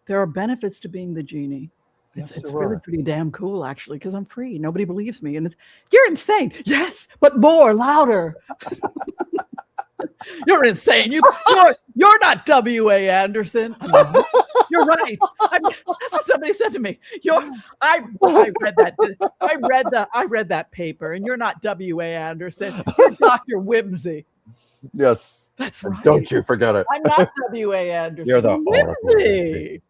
there are benefits to being the genie. It's really pretty damn cool, actually, because I'm free. Nobody believes me. And you're insane. Yes, but more, louder. You're insane. You're not W.A. Anderson. You're right. That's what somebody said to me. I read that paper, and you're not W.A. Anderson. You're Dr. Whimsy. Yes. That's right. Don't you forget it. I'm not W.A. Anderson. You're the Whimsy.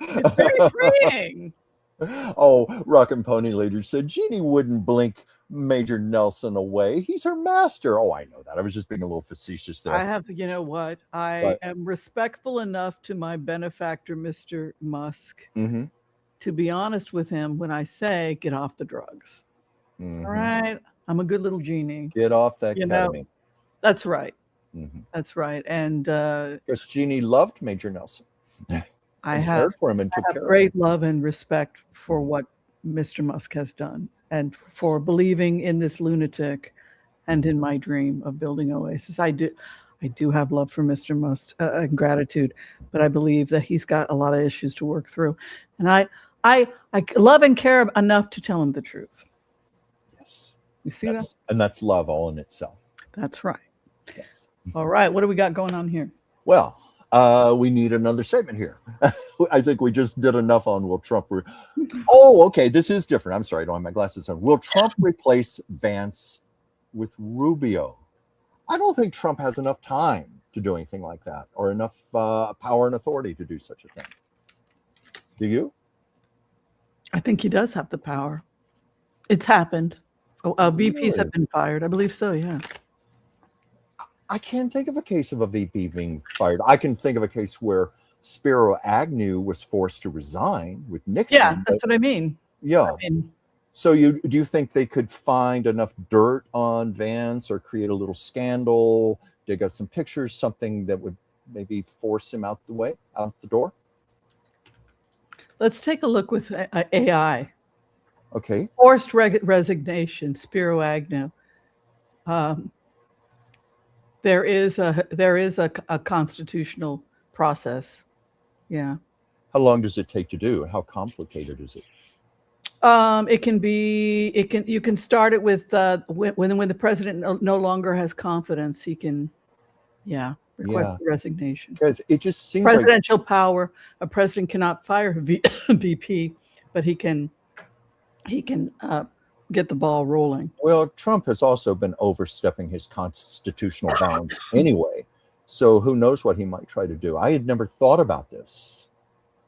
It's very freeing. Oh, Rock and Pony later said Jeannie wouldn't blink Major Nelson away. He's her master. Oh, I know that. I was just being a little facetious there. You know what? I am respectful enough to my benefactor, Mr. Musk, to be honest with him when I say get off the drugs. All right? I'm a good little genie. Get off that ketamine. That's right. That's right. And because Jeannie loved Major Nelson. I have for him and took care great love and respect for what Mr. Musk has done and for believing in this lunatic and in my dream of building Oasis. I do have love for Mr. Musk and gratitude, but I believe that he's got a lot of issues to work through. And I love and care enough to tell him the truth. Yes. You see that? And that's love all in itself. That's right. Yes. All right. What do we got going on here? Well, we need another statement here. I think we just did enough on will Trump. Oh, okay. This is different. I'm sorry. I don't have my glasses on. Will Trump replace Vance with Rubio? I don't think Trump has enough time to do anything like that or enough power and authority to do such a thing. Do you? I think he does have the power. It's happened. VPs have Really? been fired. I believe so. Yeah. I can't think of a case of a VP being fired. I can think of a case where Spiro Agnew was forced to resign with Yeah, Nixon. that's But what I mean. yeah. I mean, So do you think they could find enough dirt on Vance or create a little scandal, dig up some pictures, something that would maybe force him out the door? let's take a look with AI. Okay. Forced resignation, Spiro Agnew. Um, there is a constitutional process. Yeah. How long does it take to do? How complicated is it? It can be. It can. You can start it with when the president no longer has confidence. He can, yeah, request Yeah. the resignation. Because it just seems like, Presidential power. A president cannot fire a VP, but he can get the ball rolling. well, Trump has also been overstepping his constitutional bounds anyway. So who knows what he might try to do? I had never thought about this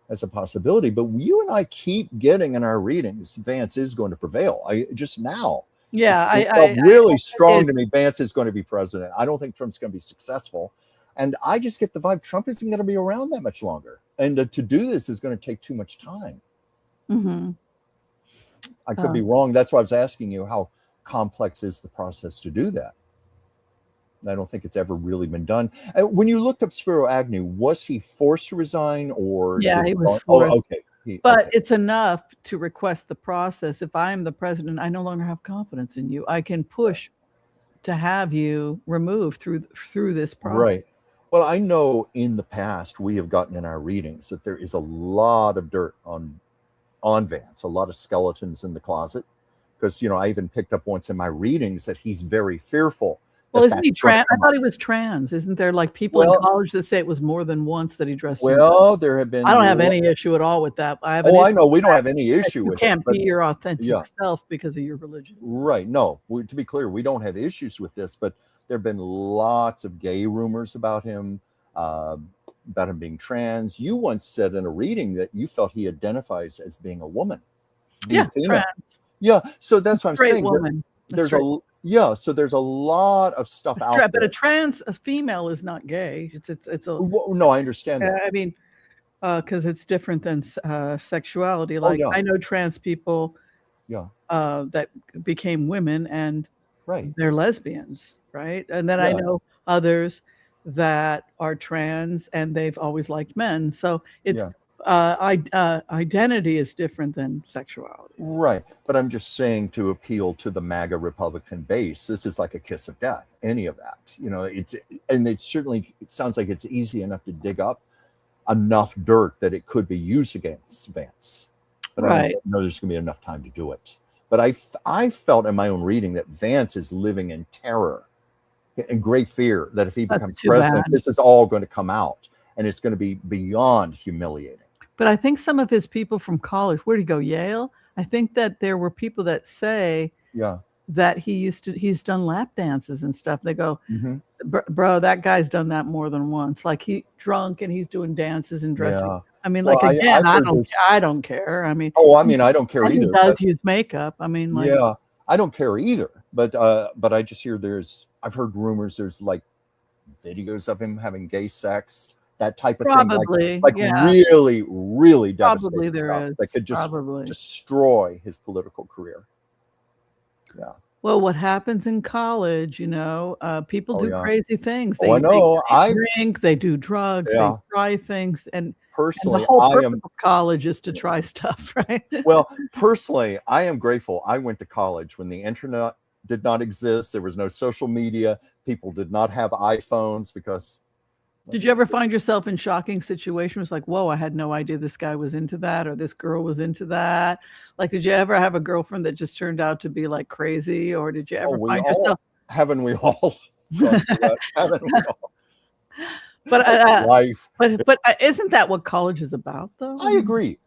as a possibility, but you and I keep getting in our readings, Vance is going to prevail. I just now. Yeah, It felt really strong to me. Vance is going to be president. I don't think Trump's going to be successful. And I just get the vibe Trump isn't going to be around that much longer. And to do this is going to take too much time. Mm-hmm. I could be wrong. That's why I was asking you how complex is the process to do that. I don't think it's ever really been done. When you looked up Spiro Agnew, was he forced to resign or? Yeah, he was Oh, forced. okay. But Okay. it's enough to request the process. If I am the president, I no longer have confidence in you. I can push to have you removed through this process. Right. Well, I know in the past we have gotten in our readings that there is a lot of dirt on Vance, a lot of skeletons in the closet. Because I even picked up once in my readings that he's very fearful. Well, isn't he that's gonna trans? I come thought up. he was trans. Isn't there like people in Well, college that say it was more than once that he dressed in? well, there have I don't have been. any issue at all with that. I have an Oh, I issue know we with don't that have any issue you with it, can't but be your authentic yeah, self because of your religion. right. No, to be clear, we don't have issues with this, but there have been lots of gay rumors about him being trans. You once said in a reading that you felt he identifies as being a woman, being Yeah, female. trans. Yeah, so that's what I'm Straight saying. woman. So there's a lot of stuff out But there. a female is not gay. It's a. Well, no, I understand that. I mean, because it's different than sexuality. Oh Like yeah, I know trans people yeah, that became women and right. they're lesbians, right? And then I Yeah, know others that are trans and they've always liked men. So it's yeah. identity is different than sexuality. Right. But I'm just saying to appeal to the MAGA Republican base, this is like a kiss of death, any of that. It sounds like it's easy enough to dig up enough dirt that it could be used against Vance. But I don't know there's going to be enough time to do it. But I felt in my own reading that Vance is living in terror, in great fear that if he becomes president, this is all going to come out and it's going to be beyond humiliating. But I think some of his people from college, where'd he go? Yale? I think that there were people that say that he's done lap dances and stuff. They go, bro, that guy's done that more than once. Like he drunk and he's doing dances and dressing. Yeah. I mean, like again, I don't care. I mean, I don't care either. He does use makeup. I mean, like, yeah, I don't care either. But I just hear I've heard rumors there's like videos of him having gay sex, that type of thing, like really, really devastating stuff that could just destroy his political career. Yeah. Well, what happens in college, people do crazy things. I know. They drink, they do drugs, they try things, and personally, the whole purpose of college is to try stuff, right? Well, personally, I am grateful. I went to college when the internet did not exist. There was no social media. People did not have iPhones because. Did you ever find yourself in shocking situations like, whoa, I had no idea this guy was into that or this girl was into that? Like, did you ever have a girlfriend that just turned out to be like crazy? Or did you ever find yourself? Haven't we all? Haven't we all? But but isn't that what college is about, though? I agree.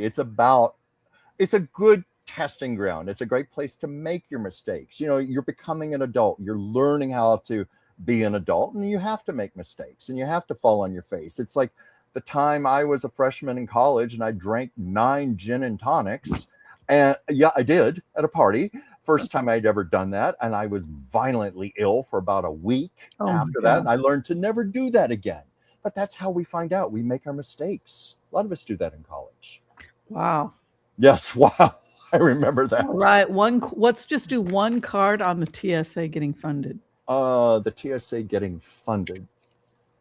It's a good testing ground. It's a great place to make your mistakes. You're becoming an adult. You're learning how to be an adult, and you have to make mistakes and you have to fall on your face. It's like the time I was a freshman in college and I drank 9 gin and tonics. And yeah, I did at a party. First time I'd ever done that. And I was violently ill for about a week after that. And I learned to never do that again. But that's how we find out. We make our mistakes. A lot of us do that in college. Wow. Yes. Wow. I remember that. All right. Let's just do one card on the TSA getting funded. The TSA getting funded.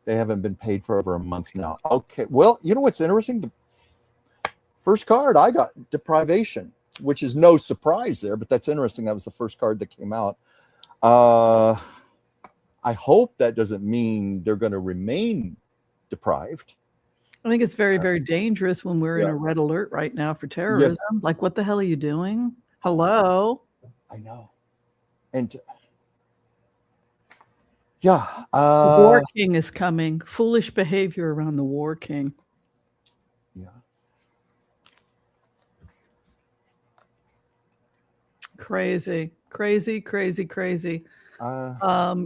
They haven't been paid for over a month now. Okay. Well, you know what's interesting? The first card I got, deprivation, which is no surprise there, but that's interesting. That was the first card that came out. I hope that doesn't mean they're going to remain deprived. I think it's very, very dangerous when we're in a red alert right now for terrorism. Yes. Like, what the hell are you doing? Hello? I know. And yeah. The War King is coming. Foolish behavior around the War King. Yeah. Crazy.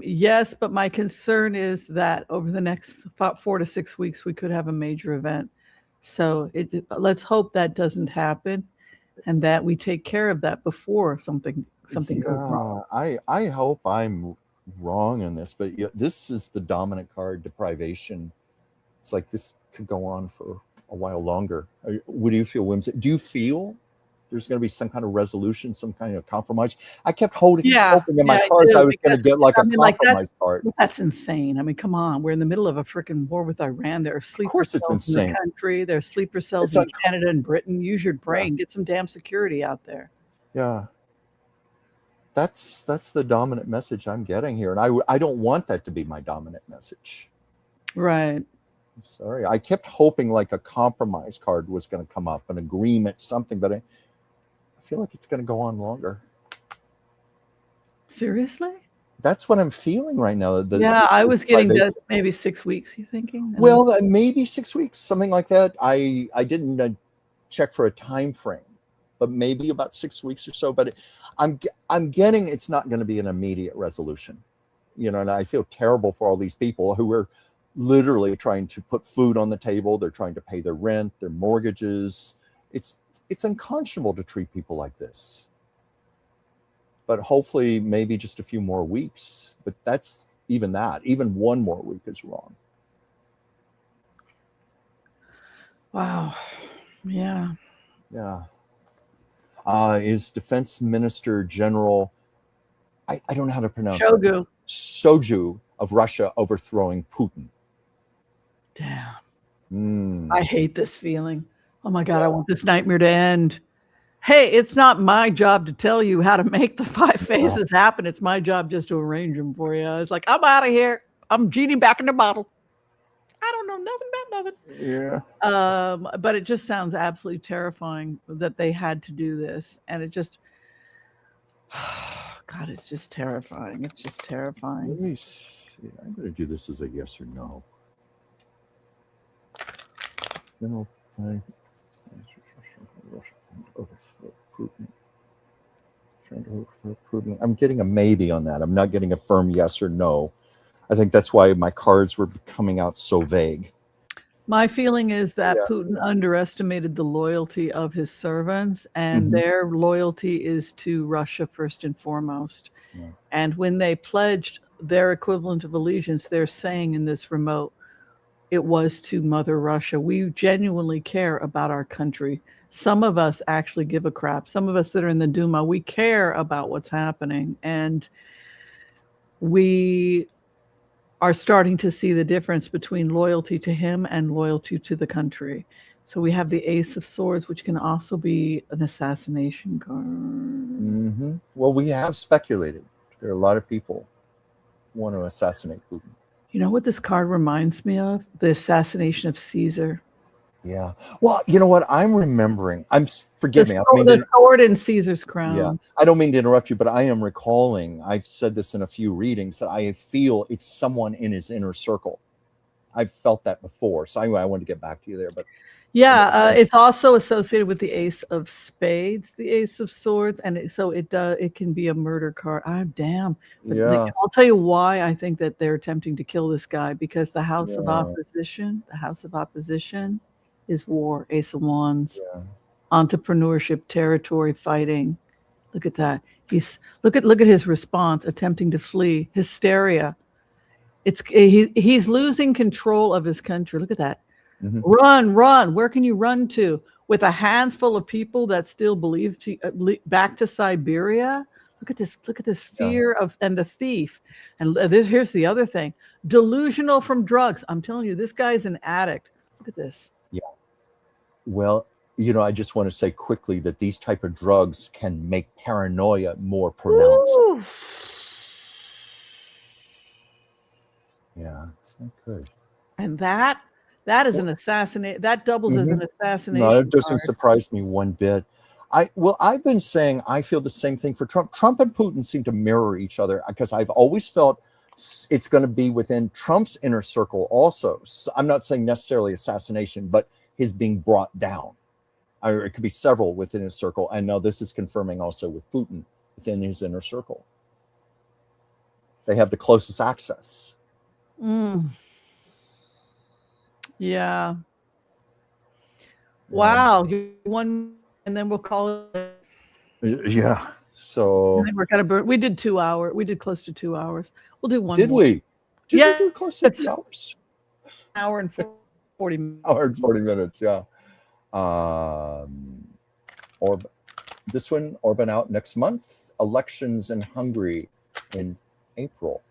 Yes, but my concern is that over the next 4 to 6 weeks, we could have a major event. So let's hope that doesn't happen and that we take care of that before something goes wrong. I hope I'm wrong in this, but this is the dominant card, deprivation. It's like this could go on for a while longer. What do you feel, Whimsy? Do you feel there's going to be some kind of resolution, some kind of compromise? I kept hoping in my cards I was going to get like a compromise card. That's insane. I mean, come on. We're in the middle of a freaking war with Iran. There are sleeper cells in the country. There are sleeper cells in Canada and Britain. Use your brain. Get some damn security out there. Yeah. That's the dominant message I'm getting here. And I don't want that to be my dominant message. Right. I'm sorry. I kept hoping like a compromise card was going to come up, an agreement, something, but I feel like it's going to go on longer. Seriously? That's what I'm feeling right now. I was getting maybe 6 weeks, you thinking? Well, maybe 6 weeks, something like that. I didn't check for a time frame, but maybe about 6 weeks or so. But I'm getting it's not going to be an immediate resolution. You know, and I feel terrible for all these people who are literally trying to put food on the table. They're trying to pay their rent, their mortgages. It's unconscionable to treat people like this. But hopefully maybe just a few more weeks. But that's even 1 more week is wrong. Wow. Yeah. Yeah. Is Defense Minister General, I don't know how to pronounce it. Shoigu of Russia overthrowing Putin. Damn. I hate this feeling. Oh my God, I want this nightmare to end. Hey, it's not my job to tell you how to make the 5 phases happen. It's my job just to arrange them for you. It's like, I'm out of here. I'm genie back in the bottle. I don't know nothing about nothing. Yeah. But it just sounds absolutely terrifying that they had to do this. And it just, God, it's just terrifying. It's just terrifying. Let me see. I'm going to do this as a yes or no. I'm getting a maybe on that. I'm not getting a firm yes or no. I think that's why my cards were coming out so vague. My feeling is that Putin underestimated the loyalty of his servants, and their loyalty is to Russia first and foremost. Yeah. And when they pledged their equivalent of allegiance, they're saying in this remote, it was to Mother Russia. We genuinely care about our country. Some of us actually give a crap. Some of us that are in the Duma, we care about what's happening. And we are starting to see the difference between loyalty to him and loyalty to the country. So we have the Ace of Swords, which can also be an assassination card. Mm-hmm. Well, we have speculated. There are a lot of people who want to assassinate Putin. You know what this card reminds me of? The assassination of Caesar. Yeah. Well, you know what I'm remembering? Forgive me. The sword in Caesar's crown. Yeah. I don't mean to interrupt you, but I am recalling, I've said this in a few readings, that I feel it's someone in his inner circle. I've felt that before. So anyway, I wanted to get back to you there. But Yeah, it's also associated with the Ace of Spades, the Ace of Swords, and it can be a murder card. Damn. But Yeah. I'll tell you why I think that they're attempting to kill this guy, because the House of Yeah. Opposition is war, Ace of Wands, Yeah. entrepreneurship, territory, fighting. Look at that. Look at his response, attempting to flee, hysteria. He's losing control of his country. Look at that. Mhm. Run. Where can you run to? With a handful of people that still believe back to Siberia. Look at this fear of, and the thief. And here's the other thing. Delusional from drugs. I'm telling you, this guy's an addict. Look at this. Yeah. Well, I just want to say quickly that these type of drugs can make paranoia more pronounced. Ooh. Yeah, it's not good. And that is an assassinate. That doubles as an assassination. No, it doesn't card. surprise me one bit. I've been saying I feel the same thing for Trump. Trump and Putin seem to mirror each other, because I've always felt it's going to be within Trump's inner circle also. So I'm not saying necessarily assassination, but his being brought down. Or it could be several within his circle. And now this is confirming also with Putin within his inner circle. They have the closest access. Yeah. Wow. You won, and then we'll call it. Yeah. So We're kind of we did 2 hours. We did close to 2 hours. We'll do one. did more. we? Did Yeah, we do close to 2 hours? Hour and 40 minutes. Hour and 40 minutes. Yeah. This one, Orban out next month. Elections in Hungary in April.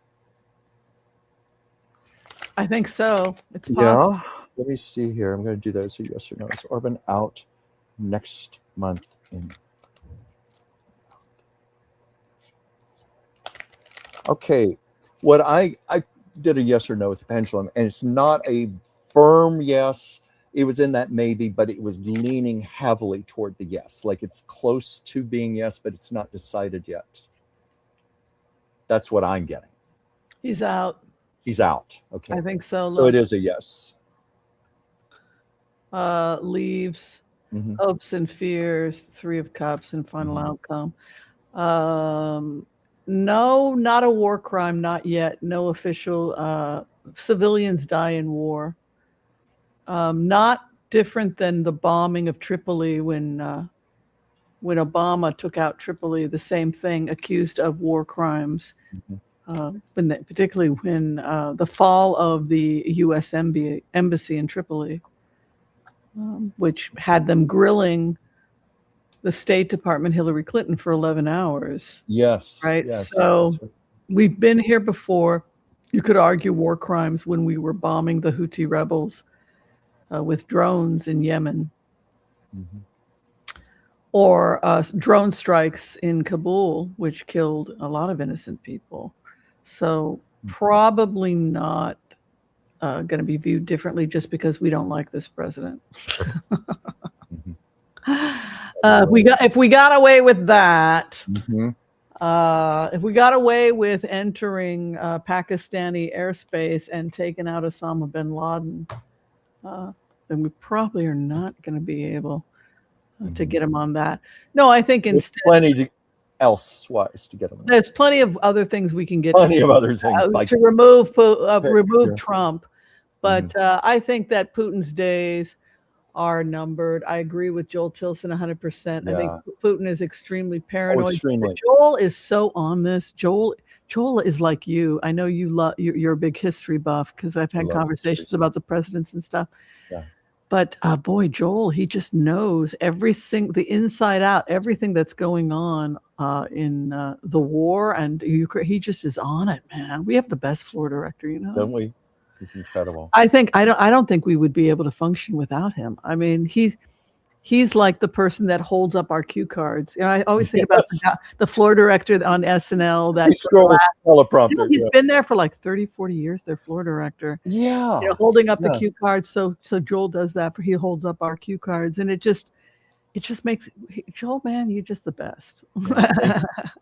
I think so. It's possible. Yeah. Let me see here. I'm going to do that as a yes or no. Is Orban out next month in? Okay. What I did a yes or no with the pendulum, and it's not a firm yes. It was in that maybe, but it was leaning heavily toward the yes. Like it's close to being yes, but it's not decided yet. That's what I'm getting. He's out. He's out. Okay. I think so. So it is a yes. Leaves, hopes and fears, 3 of Cups, and final outcome. No, not a war crime, not yet. No official. Civilians die in war. Not different than the bombing of Tripoli when Obama took out Tripoli. The same thing, accused of war crimes. Particularly when the fall of the U.S. embassy in Tripoli, which had them grilling the State Department, Hillary Clinton, for 11 hours. Yes. Right. Yes. So we've been here before. You could argue war crimes when we were bombing the Houthi rebels with drones in Yemen. Or drone strikes in Kabul, which killed a lot of innocent people. So probably not going to be viewed differently just because we don't like this president. If we got away with that, if we got away with entering Pakistani airspace and taking out Osama bin Laden, then we probably are not going to be able to get him on that. No, I think instead plenty elsewise to get him. There's plenty of other things we can get. Plenty of other things like to remove Trump, but I think that Putin's days are numbered. I agree with Joel Tilson 100%. I think Putin is extremely paranoid. Joel is so on this. Joel is like you. I know you're a big history buff because I've had conversations about the presidents and stuff. Yeah. But boy, Joel, he just knows the inside out, everything that's going on in the war and Ukraine. He just is on it, man. We have the best floor director, Don't we? He's incredible. I don't think we would be able to function without him. I mean, he's like the person that holds up our cue cards. I always think about the floor director on SNL. Teleprompter. He's been there for like 30, 40 years, their floor director. Yeah. Holding up the cue cards. So Joel does that. He holds up our cue cards. And it just makes Joel, man, you're just the best.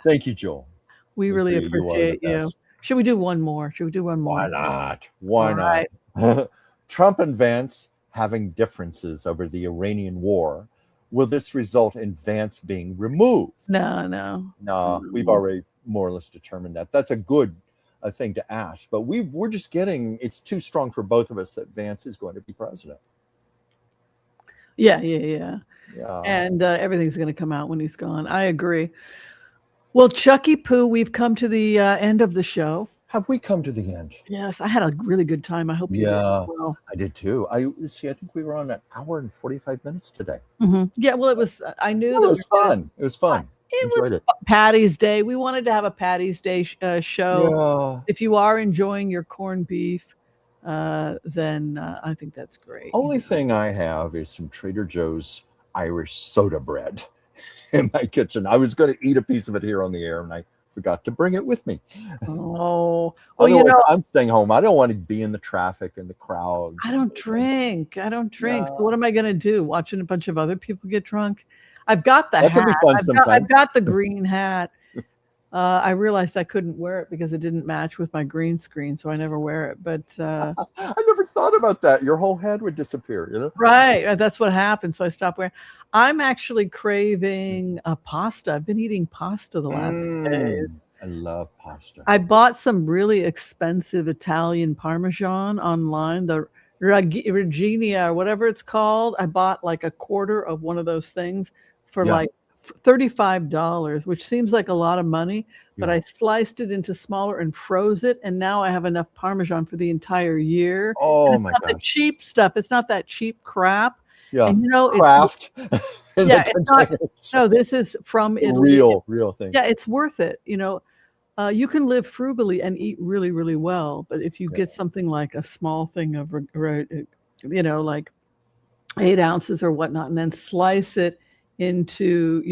Thank you, Joel. We really appreciate you. Should we do one more? Why not? Why not? Trump and Vance having differences over the Iranian war, will this result in Vance being removed? No. No, we've already more or less determined that. That's a good thing to ask. But we're just getting, it's too strong for both of us that Vance is going to be president. Yeah. Yeah. And everything's going to come out when he's gone. I agree. Well, Chucky Poo, we've come to the end of the show. Have we come to the end? Yes, I had a really good time. I hope you did as well. I did too. I think we were on an hour and 45 minutes today. Mm-hmm. Yeah, well, it was. I knew that it was fun. It was fun. It was Patty's Day. We wanted to have a Patty's Day show. Yeah. If you are enjoying your corned beef, then I think that's great. Only thing I have is some Trader Joe's Irish soda bread in my kitchen. I was going to eat a piece of it here on the air, and I forgot to bring it with me. Oh, well, I'm staying home. I don't want to be in the traffic and the crowds. I don't drink. Yeah. So what am I going to do? Watching a bunch of other people get drunk? I've got the hat. Could be fun I've got the green hat. I realized I couldn't wear it because it didn't match with my green screen, so I never wear it. But I never thought about that. Your whole head would disappear, you know? Right. That's what happened. So I stopped wearing. I'm actually craving pasta. I've been eating pasta the last days. I love pasta. I bought some really expensive Italian Parmesan online, the Regina or whatever it's called. I bought like a quarter of one of those things for like $35, which seems like a lot of money, but I sliced it into smaller and froze it, and now I have enough Parmesan for the entire year. Oh my gosh! Cheap stuff. It's not that cheap crap. Yeah, and craft. It's not. No, this is from Italy. Real thing. Yeah, it's worth it. You can live frugally and eat really, really well, but if you get something like a small thing of, like 8 ounces or whatnot, and then slice it into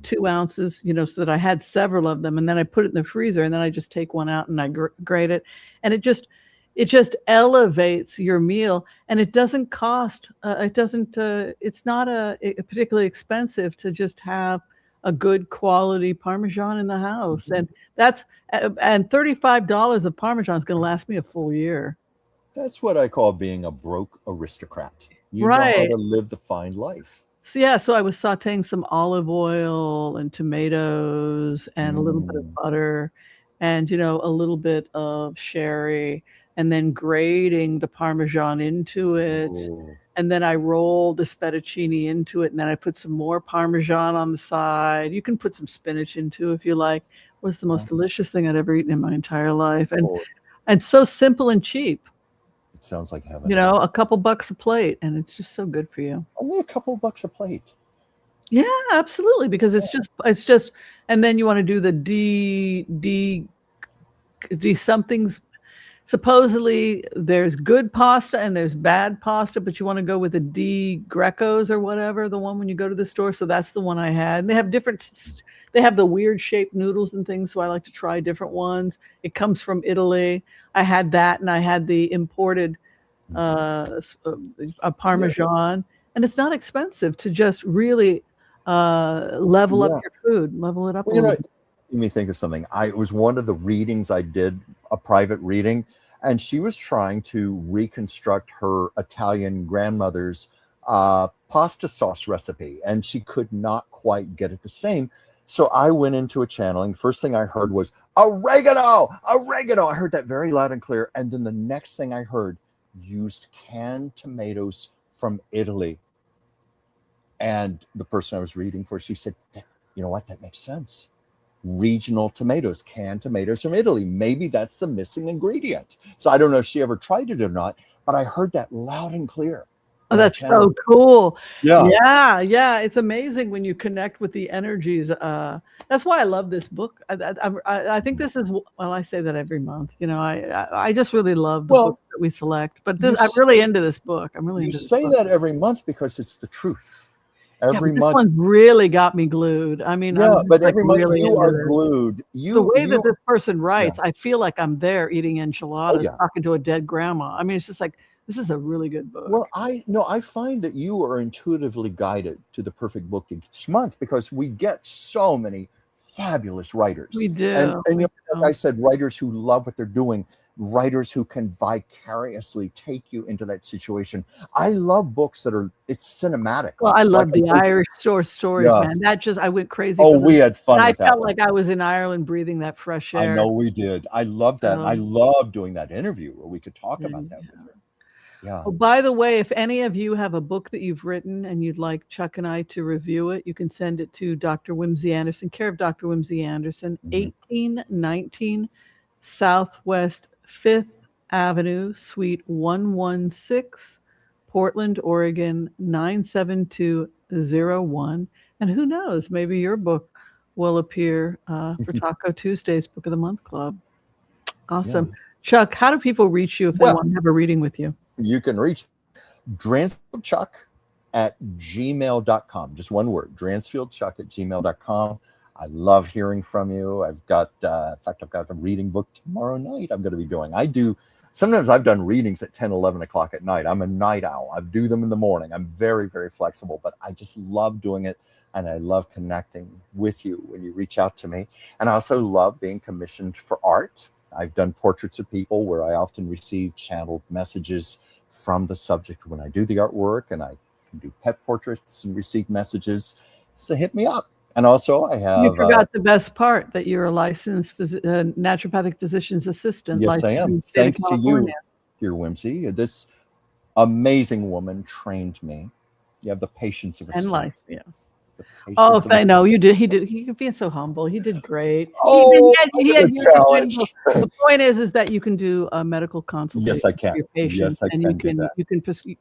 2 ounces, so that I had several of them, and then I put it in the freezer, and then I just take one out and I grate it, and it just elevates your meal, and it doesn't cost. It's not particularly expensive to just have a good quality Parmesan in the house, and $35 of Parmesan is going to last me a full year. That's what I call being a broke aristocrat. You know how to live the fine life. So I was sauteing some olive oil and tomatoes and a little bit of butter and, a little bit of sherry, and then grating the Parmesan into it. Ooh. And then I rolled the fettuccine into it, and then I put some more Parmesan on the side. You can put some spinach into if you like. It was the most delicious thing I'd ever eaten in my entire life. And so simple and cheap. It sounds like heaven. A couple bucks a plate, and it's just so good for you. Only a couple bucks a plate. Yeah, absolutely, because it's just, and then you want to do the D somethings. Supposedly there's good pasta and there's bad pasta, but you want to go with the D Greco's or whatever, the one when you go to the store. So that's the one I had. And they have the weird shaped noodles and things, so I like to try different ones. It comes from Italy. I had that, and I had the imported a Parmesan, and it's not expensive to just really level up your food, level it up. Made me think of something. It was one of the readings I did, a private reading, and she was trying to reconstruct her Italian grandmother's pasta sauce recipe, and she could not quite get it the same. So I went into a channeling. First thing I heard was oregano. I heard that very loud and clear. And then the next thing I heard used canned tomatoes from Italy. And the person I was reading for, she said, you know what? That makes sense. Regional tomatoes, canned tomatoes from Italy. Maybe that's the missing ingredient. So I don't know if she ever tried it or not, but I heard that loud and clear. Oh, that's so cool. Yeah. It's amazing when you connect with the energies. That's why I love this book. I think this is, well, I say that every month. I just really love the book that we select. But I'm really into this book. I'm really into this book. You say that every month because it's the truth. Every month, this one really got me glued. I mean, but every month you are glued. The way that this person writes, I feel like I'm there eating enchiladas, talking to a dead grandma. I mean, it's just like, this is a really good book. Well, I find that you are intuitively guided to the perfect book each month because we get so many fabulous writers. We do. And like I said, writers who love what they're doing. writers who can vicariously take you into that situation. I love books that are, it's cinematic. Well, I It's love like the Irish short stories, Yes. man. That just, I went crazy. Oh, for we them. had fun And I with that felt one. like I was in Ireland breathing that fresh I air. know we did. I love that. And I So- love doing that interview where we could talk about that with her. Yeah. Oh, by the way, if any of you have a book that you've written and you'd like Chuck and I to review it, you can send it to Dr. Whimsy Anderson, care of Dr. Whimsy Anderson, 1819 Southwest 5th Avenue, Suite 116, Portland, Oregon, 97201. And who knows, maybe your book will appear for Taco Tuesday's Book of the Month Club. Awesome. Yeah. Chuck, how do people reach you if they Well- want to have a reading with you? You can reach dransfieldchuck@gmail.com. Just one word, dransfieldchuck@gmail.com. I love hearing from you. I've got, in fact, I've got a reading book tomorrow night I'm going to be doing. Sometimes I've done readings at 10, 11 o'clock at night. I'm a night owl. I do them in the morning. I'm very, very flexible, but I just love doing it. And I love connecting with you when you reach out to me. And I also love being commissioned for art. I've done portraits of people where I often receive channeled messages from the subject when I do the artwork, and I can do pet portraits and receive messages. So hit me up. And also I have... You forgot the best part, that you're a licensed naturopathic physician's assistant. Yes, I am. Thanks to you, California. dear Whimsy. This amazing woman trained me. You have the patience of a And saint. life, yes. The patience Oh, of a I know saint. you did. He did. He could be so humble. He did great. Oh, He had the challenge. The point is that you can do a medical consultation. Yes, I can. For your patients, Yes, I and can do that.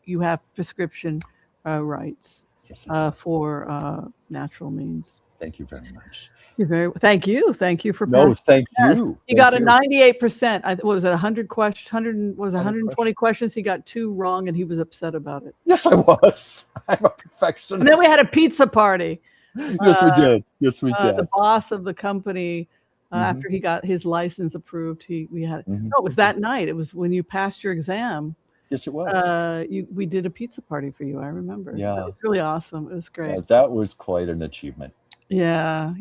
you have prescription rights Yes, I do. for natural means. Thank you very much. You're very. Thank you for. No, passing thank the test. you. He Thank got a you. 98%. What was it? 100 questions. 120 questions. questions. He got 2 wrong, and he was upset about it. Yes, I was. I'm a perfectionist. And then we had a pizza party. Yes, we did. Yes, we did. The boss of the company, Mhm. after he got his license approved, we had. Mhm. No, it was that night. It was when you passed your exam. Yes, it was. We did a pizza party for you. I remember. Yeah. It was really awesome. It was great. That was quite an achievement. Yeah.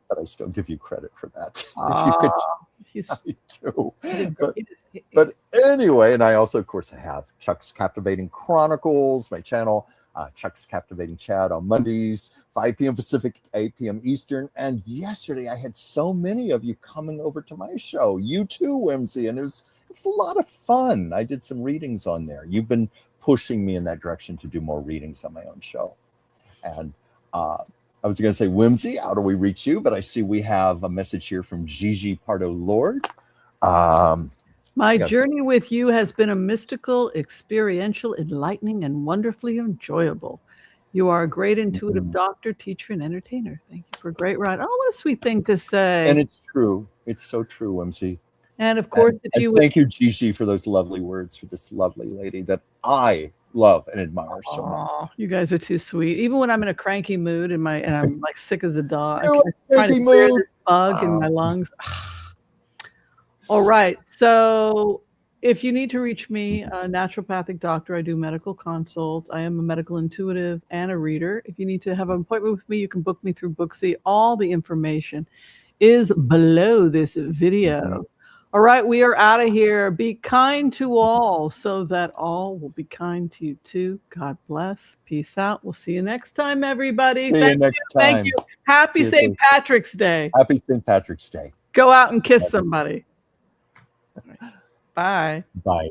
But I still give you credit for that. If you could, He's, I do. he did But, great. but anyway, and I also, of course, have Chuck's Captivating Chronicles, my channel, Chuck's Captivating Chat on Mondays, 5 p.m. Pacific, 8 p.m. Eastern. And yesterday, I had so many of you coming over to my show. You too, Whimsy, and it was a lot of fun. I did some readings on there. You've been pushing me in that direction to do more readings on my own show. And I was going to say, Whimsy, how do we reach you? But I see we have a message here from Gigi Pardo Lord. My journey with you has been a mystical, experiential, enlightening, and wonderfully enjoyable. You are a great intuitive doctor, teacher, and entertainer. Thank you for a great ride. Oh, what a sweet thing to say. And it's true. It's so true, Whimsy. And of course, thank you, Gigi, for those lovely words for this lovely lady that I love and admire so much. Oh, you guys are too sweet. Even when I'm in a cranky mood and I'm like sick as a dog, You're I'm trying to cranky clear mood. this bug in my lungs. All right. So if you need to reach me, a naturopathic doctor, I do medical consults. I am a medical intuitive and a reader. If you need to have an appointment with me, you can book me through Booksy. All the information is below this video. All right, we are out of here. Be kind to all so that all will be kind to you too. God bless. Peace out. We'll see you next time, everybody. See you next time. Thank you. Happy St. Patrick's Day. Happy St. Patrick's Day. Go out and kiss somebody. Bye. Bye.